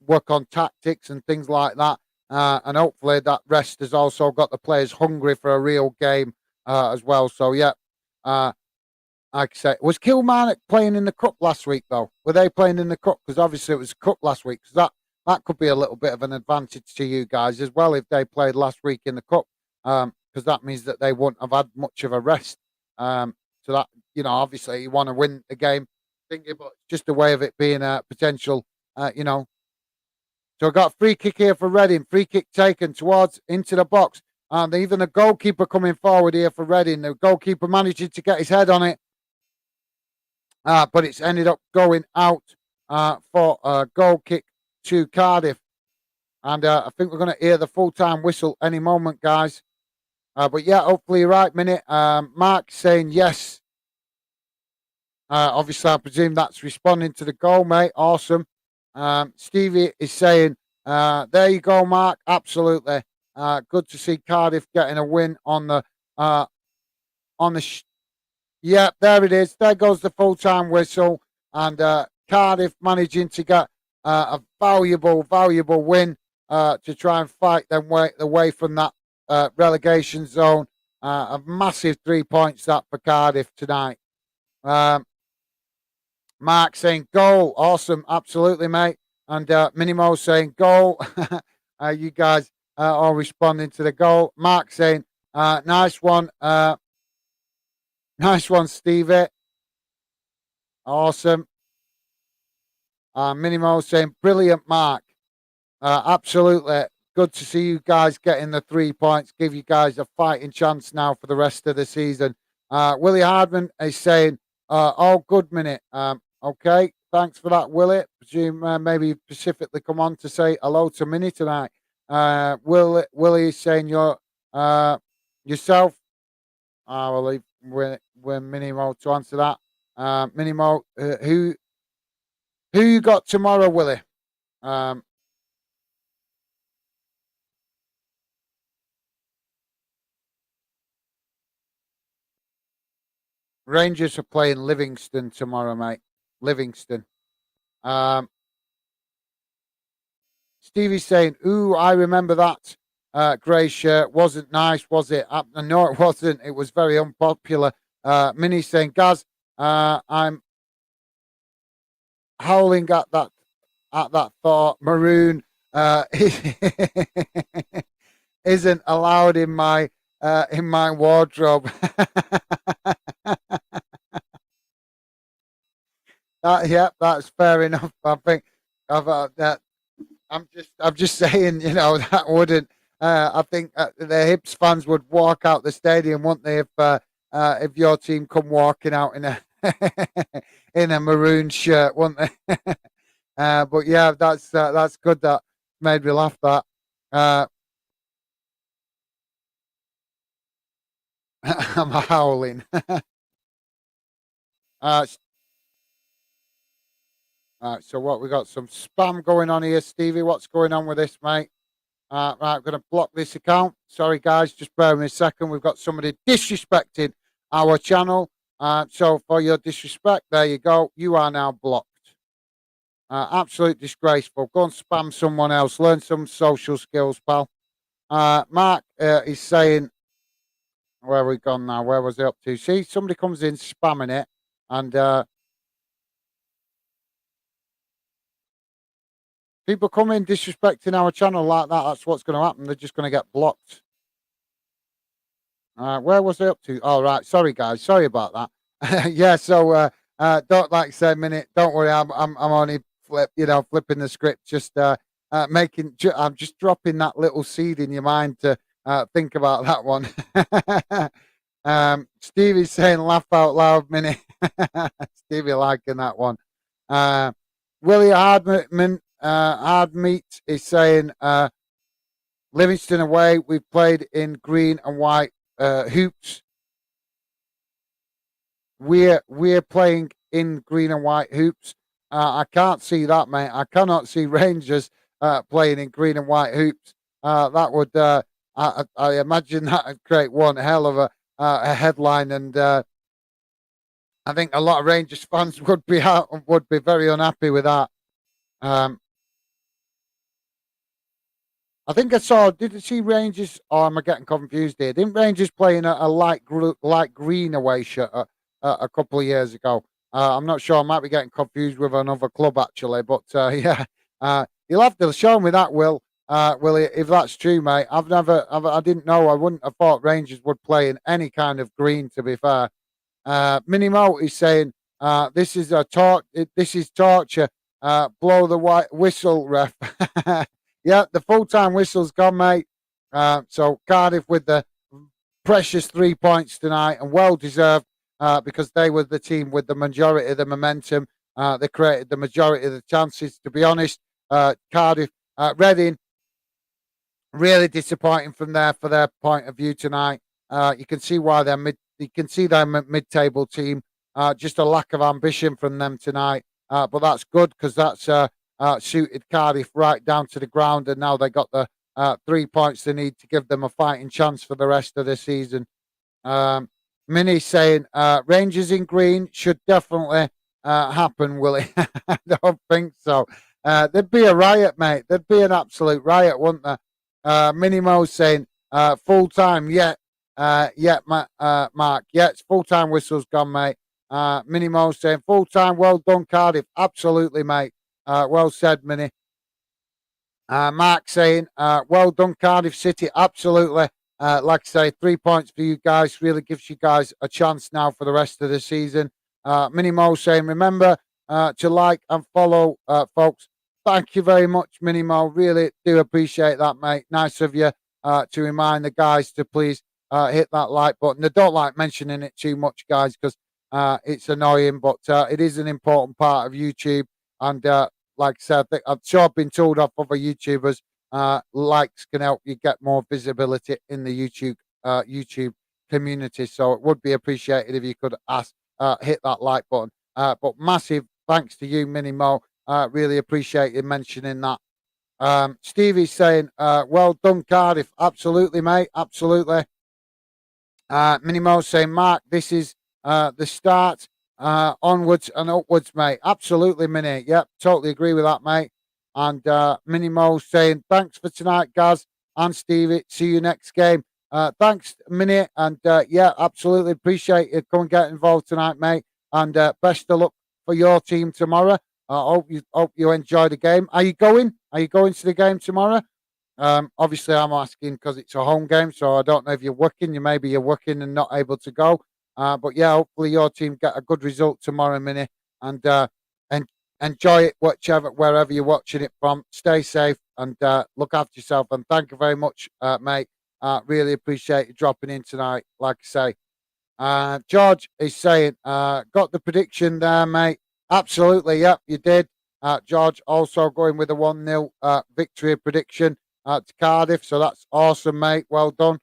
work on tactics and things like that. And hopefully that rest has also got the players hungry for a real game as well. So yeah, like I say, was Kilmarnock playing in the cup last week though? Were they playing in the cup? Because obviously it was cup last week. So that could be a little bit of an advantage to you guys as well if they played last week in the cup, because that means that they wouldn't have had much of a rest. So that obviously you want to win the game, thinking, but just a way of it being a potential, So I got a free kick here for Reading. Free kick taken into the box. And even the goalkeeper coming forward here for Reading. The goalkeeper managing to get his head on it. But it's ended up going out for a goal kick to Cardiff. And I think we're going to hear the full-time whistle any moment, guys. But yeah, hopefully you're right, minute. Mark saying yes. Obviously, I presume that's responding to the goal, mate. Awesome. Stevie is saying, there you go, Mark. Absolutely. Good to see Cardiff getting a win on the yeah, there it is. There goes the full-time whistle. And Cardiff managing to get a valuable win to try and fight them away from that relegation zone. A massive 3 points that for Cardiff tonight. Mark saying goal. Awesome. Absolutely, mate. And Minimo saying goal. You guys all responding to the goal. Mark saying nice one. Nice one, Stevie. Awesome. Minimo saying brilliant, Mark. Absolutely. Good to see you guys getting the 3 points. Give you guys a fighting chance now for the rest of the season. Willie Hardman is saying, all good, minute. Okay, thanks for that, Willie. Presume maybe you specifically come on to say hello to Minnie tonight. Willie is saying yourself. I will leave when Minimo to answer that. Minimo, who you got tomorrow, Willie? Rangers are playing Livingston tomorrow, mate. Livingston. Stevie's saying, ooh, I remember that grey shirt. Wasn't nice, was it? No, it wasn't. It was very unpopular. Minnie's saying, Gaz, I'm howling at that thought. Maroon isn't allowed in my wardrobe. That's fair enough. I think that I'm just saying, that wouldn't. I think the Hibs fans would walk out the stadium, wouldn't they, if your team come walking out in a in a maroon shirt, wouldn't they? But yeah, that's good. That made me laugh. That I'm howling. So what we got? Some spam going on here, Stevie. What's going on with this, mate? Right, I'm going to block this account. Sorry, guys, just bear with me a second. We've got somebody disrespecting our channel. So for your disrespect, there you go. You are now blocked. Absolute disgraceful. Go and spam someone else. Learn some social skills, pal. Mark is saying, where are we gone now? Where was it up to? See, somebody comes in spamming it, and people come in disrespecting our channel like that. That's what's going to happen. They're just going to get blocked. Where was it up to? All right. Sorry, guys. Sorry about that. Yeah. So, don't like say minute. Don't worry. I'm only flipping the script. Just I'm just dropping that little seed in your mind to think about that one. Stevie's saying laugh out loud, minute. Stevie liking that one. Willie Hardmeat is saying Livingston away. We've played in green and white hoops. We're playing in green and white hoops. I can't see that, mate. I cannot see Rangers playing in green and white hoops. That would I imagine that would create one hell of a headline, and I think a lot of Rangers fans would be very unhappy with that. I think I saw. Did I see Rangers? Or am I getting confused here? Didn't Rangers play in a light green away shirt a couple of years ago? I'm not sure. I might be getting confused with another club actually. But yeah, you'll have to show me that, Willie, if that's true, mate. I didn't know. I wouldn't have thought Rangers would play in any kind of green. To be fair, Minimo is saying this is This is torture. Blow the white whistle, ref. Yeah, the full-time whistle's gone, mate. So Cardiff with the precious 3 points tonight, and well-deserved because they were the team with the majority of the momentum. They created the majority of the chances. To be honest, Cardiff, Reading, really disappointing from there for their point of view tonight. You can see why they're You can see they're a mid-table team. Just a lack of ambition from them tonight. But that's good because that's suited Cardiff right down to the ground, and now they got the 3 points they need to give them a fighting chance for the rest of the season. Minnie saying Rangers in green should definitely happen, Willie. I don't think so. There'd be a riot, mate. There'd be an absolute riot, wouldn't there? Minnie Mo saying full time, Mark. Yeah, it's full time whistle's gone, mate. Minnie Mo saying full time, well done, Cardiff. Absolutely, mate. Well said, Minnie. Mark saying, well done, Cardiff City. Absolutely. Like I say, 3 points for you guys really gives you guys a chance now for the rest of the season. Minnie Mo saying, remember to like and follow, folks. Thank you very much, Minnie Mo. Really do appreciate that, mate. Nice of you to remind the guys to please hit that like button. I don't like mentioning it too much, guys, because it's annoying, but it is an important part of YouTube. And like I said, I'm sure I've been told off other YouTubers, likes can help you get more visibility in the YouTube community. So it would be appreciated if you could hit that like button. But massive thanks to you, Minnie Mo. Really appreciate you mentioning that. Stevie's saying, well done, Cardiff. Absolutely, mate. Absolutely. Minnie Mo saying, Mark, this is the start. Onwards and upwards, mate. Absolutely, Minnie. Yep, totally agree with that, mate. And Minnie Mo saying, thanks for tonight, Gaz and Stevie. See you next game. Thanks, Minnie. And yeah, absolutely appreciate you. Come and get involved tonight, mate. And best of luck for your team tomorrow. Hope you enjoy the game. Are you going? Are you going to the game tomorrow? Obviously, I'm asking because it's a home game, so I don't know if you're working. Maybe you're working and not able to go. But yeah, hopefully your team get a good result tomorrow, Minnie, and enjoy it wherever you're watching it from. Stay safe and look after yourself. And thank you very much, mate. Really appreciate you dropping in tonight. Like I say, George is saying, got the prediction there, mate. Absolutely, yep, you did. George also going with a 1-0 victory prediction to Cardiff. So that's awesome, mate. Well done.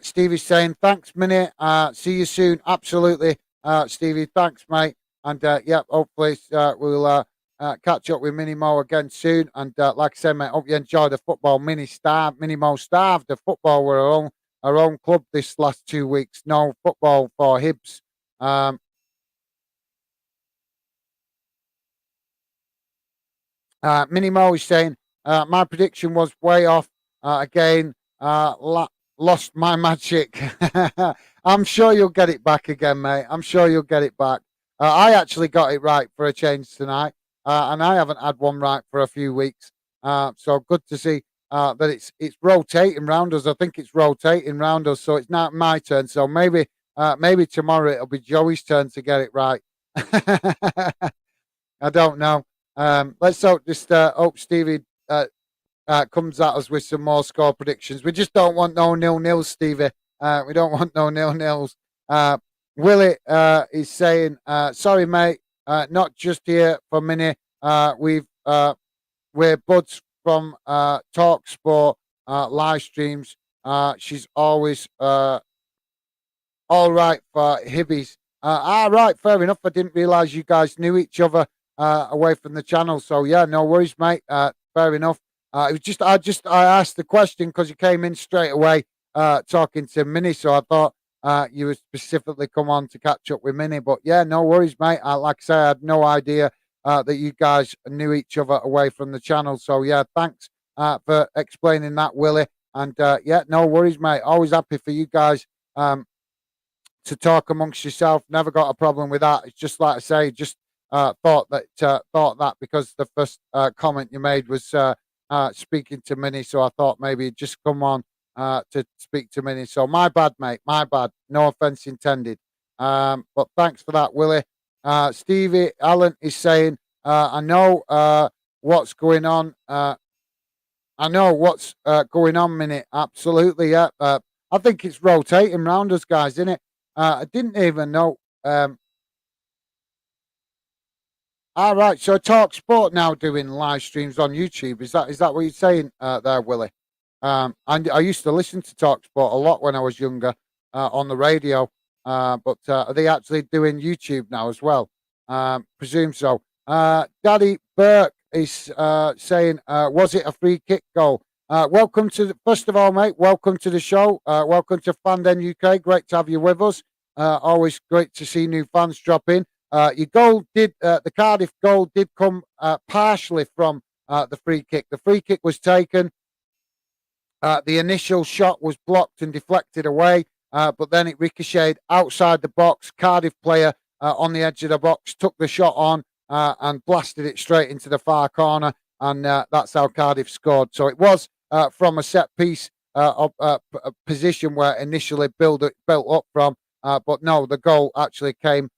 Stevie's saying, thanks, Minnie. See you soon. Absolutely, Stevie. Thanks, mate. And yeah, hopefully we'll catch up with Minnie Mo again soon. And like I said, mate, hope you enjoy the football. Minnie Mo starved the football. We're on our own club this last 2 weeks. No football for Hibs. Mini Mo is saying, my prediction was way off. Again, lost my magic. I'm sure you'll get it back again, mate. I'm sure you'll get it back. I actually got it right for a change tonight, and I haven't had one right for a few weeks. So good to see that it's rotating round us. I think it's rotating round us, so it's not my turn. So maybe tomorrow it'll be Joey's turn to get it right. I don't know. Let's hope Stevie comes at us with some more score predictions. We just don't want no nil-nils, Stevie. We don't want no nil-nils. Willie is saying, sorry, mate, not just here for Mini. We're buds from Talk Sport live streams. She's always all right for Hibbies. Right, fair enough. I didn't realise you guys knew each other away from the channel. So yeah, no worries, mate. Fair enough. It was I asked the question because you came in straight away talking to Minnie, so I thought you would specifically come on to catch up with Minnie. But yeah, no worries, mate. Like I said, I had no idea that you guys knew each other away from the channel. So yeah, thanks for explaining that, Willie. And yeah, no worries, mate. Always happy for you guys. To talk amongst yourself. Never got a problem with that. It's just like I say, just thought that because the first comment you made was speaking to Minnie, so I thought maybe just come on to speak to Minnie. So my bad, mate. My bad. No offense intended. But thanks for that, Willie. Stevie Allen is saying, I know what's going on. I know what's going on, Minnie. Absolutely, yeah. I think it's rotating round us, guys, isn't it? I didn't even know. All right, so Talk Sport now doing live streams on YouTube. Is that what you're saying there, Willie? And I used to listen to Talk Sport a lot when I was younger on the radio. But are they actually doing YouTube now as well? Presume so. Daddy Burke is saying, was it a free kick goal? Welcome to first of all, mate. Welcome to the show. Welcome to Fanden UK. Great to have you with us. Always great to see new fans drop in. Your goal did the Cardiff goal did come partially from the free kick. The free kick was taken. The initial shot was blocked and deflected away, but then it ricocheted outside the box. Cardiff player on the edge of the box took the shot on and blasted it straight into the far corner, and that's how Cardiff scored. So it was from a set piece of a position where initially built up from, but no, the goal actually came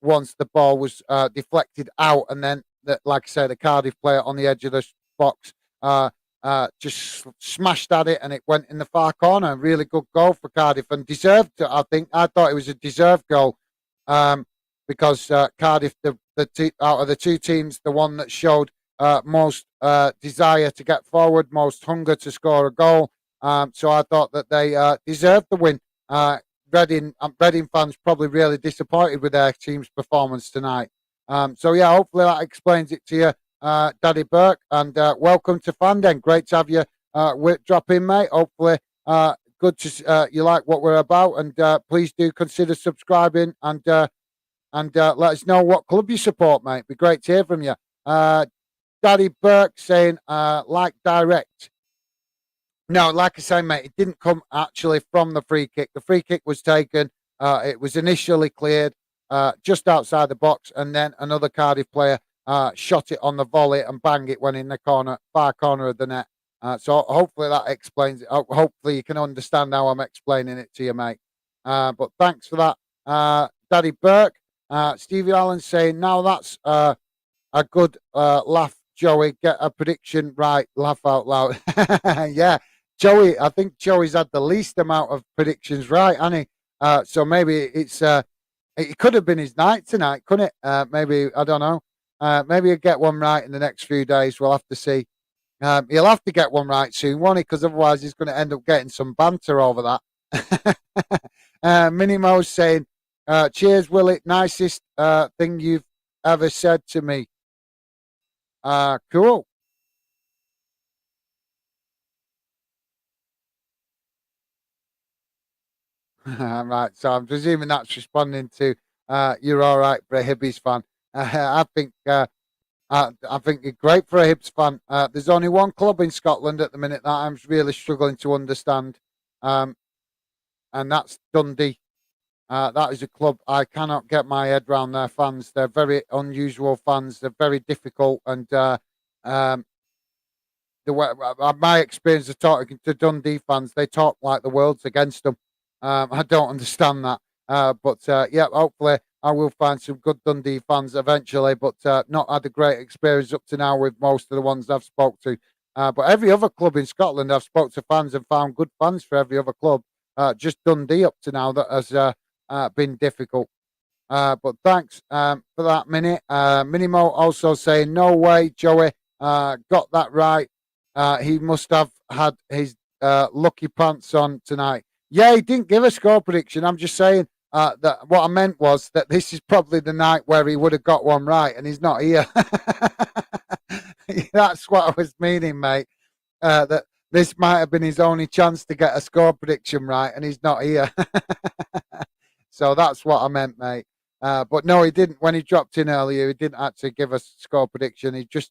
once the ball was deflected out, and then, like I said, the Cardiff player on the edge of the box just smashed at it, and it went in the far corner. Really good goal for Cardiff, and deserved. I think I thought it was a deserved goal because Cardiff, out of the two teams, the one that showed most desire to get forward, most hunger to score a goal. So I thought that they deserved the win. Reading fans probably really disappointed with their team's performance tonight. So yeah, hopefully that explains it to you, Daddy Burke, and welcome to Fanden. Great to have you drop in, mate. Hopefully, good to you like what we're about, and please do consider subscribing and let us know what club you support, mate. Be great to hear from you. Daddy Burke saying like direct. No, like I say, mate, it didn't come actually from the free kick. The free kick was taken. It was initially cleared just outside the box, and then another Cardiff player shot it on the volley, and bang, it went in the far corner of the net. So hopefully that explains it. Hopefully you can understand how I'm explaining it to you, mate. But thanks for that, Daddy Burke. Stevie Allen saying, now that's a good laugh, Joey. Get a prediction right. Laugh out loud. Yeah. Joey, I think Joey's had the least amount of predictions right, hasn't he? So maybe it could have been his night tonight, couldn't it? Maybe, I don't know. Maybe he'll get one right in the next few days. We'll have to see. He'll have to get one right soon, won't he? Because otherwise he's going to end up getting some banter over that. Minnie Mo's saying, cheers, Willie. Nicest thing you've ever said to me. Cool. Right, so I'm presuming that's responding to you're all right for a Hibbies fan. I think you're great for a Hibs fan. There's only one club in Scotland at the minute that I'm really struggling to understand, um, and that's Dundee. That is a club I cannot get my head around their fans. They're very unusual fans. They're very difficult, and um, the way my experience of talking to Dundee fans, they talk like the world's against them. I don't understand that. But yeah, hopefully I will find some good Dundee fans eventually. But not had a great experience up to now with most of the ones I've spoke to. But every other club in Scotland, I've spoke to fans and found good fans for every other club. Just Dundee up to now that has been difficult. But thanks for that minute. Minimo also saying, no way, Joey got that right. He must have had his lucky pants on tonight. Yeah, he didn't give a score prediction. I'm just saying that what I meant was that this is probably the night where he would have got one right, and he's not here. That's what I was meaning, mate. That this might have been his only chance to get a score prediction right, and he's not here. So that's what I meant, mate. But no, he didn't. When he dropped in earlier, he didn't actually give a score prediction. He just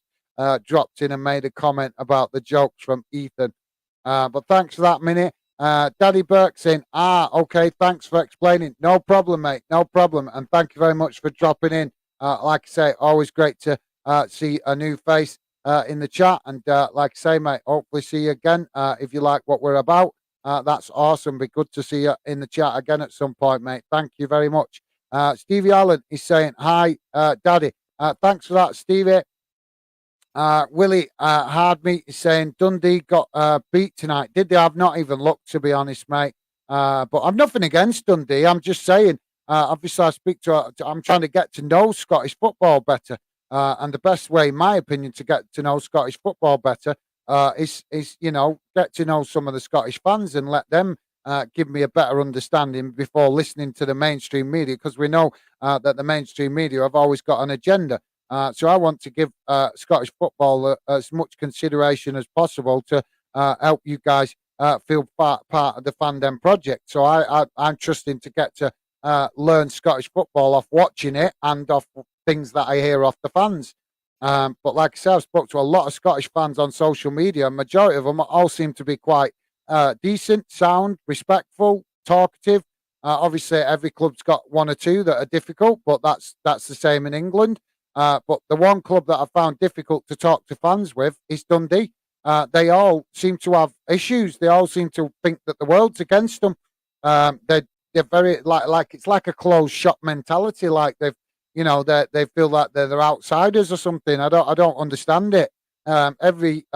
dropped in and made a comment about the jokes from Ethan. But thanks for that minute. Daddy Burke saying, okay, thanks for explaining. No problem, mate. No problem. And thank you very much for dropping in. Like I say, always great to see a new face in the chat. And like I say, mate, hopefully see you again if you like what we're about. That's awesome. Be good to see you in the chat again at some point, mate. Thank you very much. Stevie Allen is saying, hi, Daddy. Thanks for that, Stevie. Willie Hardmeat is saying Dundee got beat tonight. Did they? I've not even looked, to be honest, mate. But I'm nothing against Dundee. I'm just saying, obviously, I'm trying to get to know Scottish football better. And the best way, in my opinion, to get to know Scottish football better is get to know some of the Scottish fans and let them give me a better understanding before listening to the mainstream media, because we know that the mainstream media have always got an agenda. So I want to give Scottish football as much consideration as possible to help you guys feel part of the Fandom project. So I'm trusting to get to learn Scottish football off watching it and off things that I hear off the fans. But like I said, I've spoke to a lot of Scottish fans on social media, and majority of them all seem to be quite decent, sound, respectful, talkative. Obviously, every club's got one or two that are difficult, but that's the same in England. But the one club that I found difficult to talk to fans with is Dundee. They all seem to have issues. They all seem to think that the world's against them. They're very like it's like a closed shop mentality. Like they feel like they're outsiders or something. I don't understand it. Every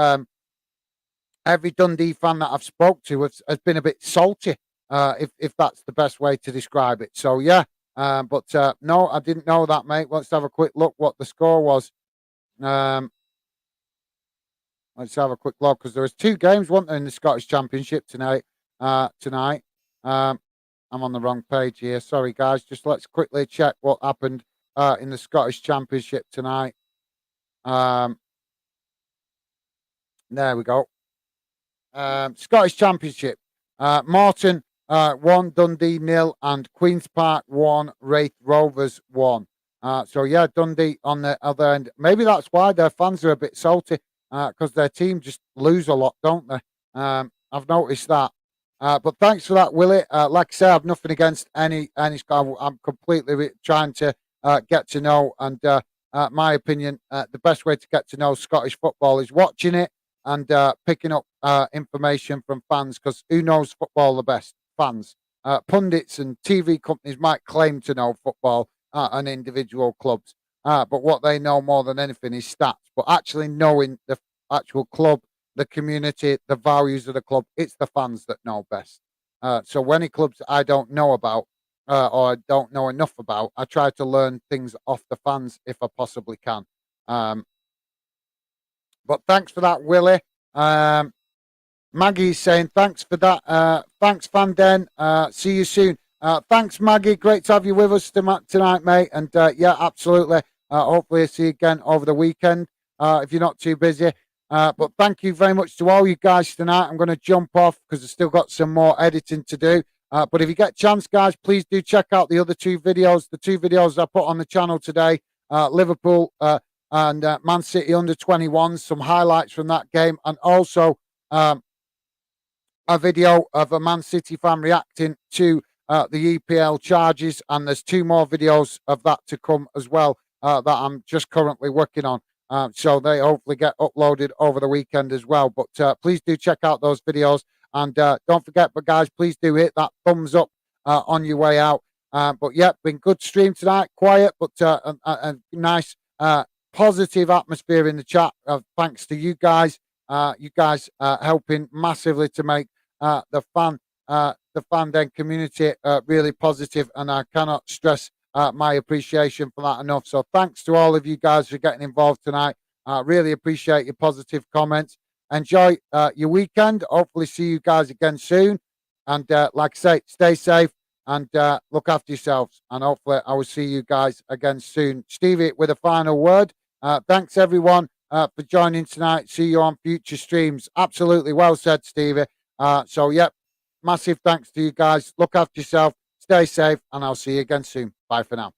Dundee fan that I've spoke to has been a bit salty. If that's the best way to describe it. So yeah. But no, I didn't know that, mate. Let's have a quick look what the score was. Let's have a quick look, because there was two games, weren't there, in the Scottish Championship tonight. I'm on the wrong page here. Sorry, guys. Just let's quickly check what happened in the Scottish Championship tonight. There we go. Scottish Championship. Morton 1, Dundee 0, and Queen's Park 1, Wraith Rovers 1. So yeah, Dundee on the other end. Maybe that's why their fans are a bit salty, because their team just lose a lot, don't they? I've noticed that. But thanks for that, Willie. Like I say, I've nothing against any. I'm completely trying to get to know, and my opinion, the best way to get to know Scottish football is watching it and picking up information from fans, because who knows football the best? Fans. Pundits and TV companies might claim to know football and individual clubs, but what they know more than anything is stats. But actually knowing the actual club, the community, the values of the club, it's the fans that know best. So any clubs I don't know about or I don't know enough about, I try to learn things off the fans if I possibly can. But thanks for that, Willie. Maggie's saying thanks for that. Thanks, Fanden. See you soon. Thanks, Maggie. Great to have you with us tonight, mate. And yeah, absolutely. Hopefully, I'll see you again over the weekend if you're not too busy. But thank you very much to all you guys tonight. I'm going to jump off because I've still got some more editing to do. But if you get a chance, guys, please do check out the other two videos. The two videos I put on the channel today, Liverpool and Man City under 21s, some highlights from that game, and also a video of a Man City fan reacting to the EPL charges. And there's two more videos of that to come as well that I'm just currently working on. So they hopefully get uploaded over the weekend as well. But please do check out those videos. And don't forget, but guys, please do hit that thumbs up on your way out. But yeah, been good stream tonight. Quiet, but a nice, positive atmosphere in the chat. Thanks to you guys. You guys helping massively to make the fan den community really positive, and I cannot stress my appreciation for that enough. So thanks to all of you guys for getting involved tonight. Really appreciate your positive comments. Enjoy your weekend. Hopefully see you guys again soon. And like I say, stay safe and look after yourselves. And hopefully I will see you guys again soon. Stevie with a final word. Thanks everyone for joining tonight. See you on future streams. Absolutely well said, Stevie. So, yep, massive thanks to you guys. Look after yourself. Stay safe. And I'll see you again soon. Bye for now.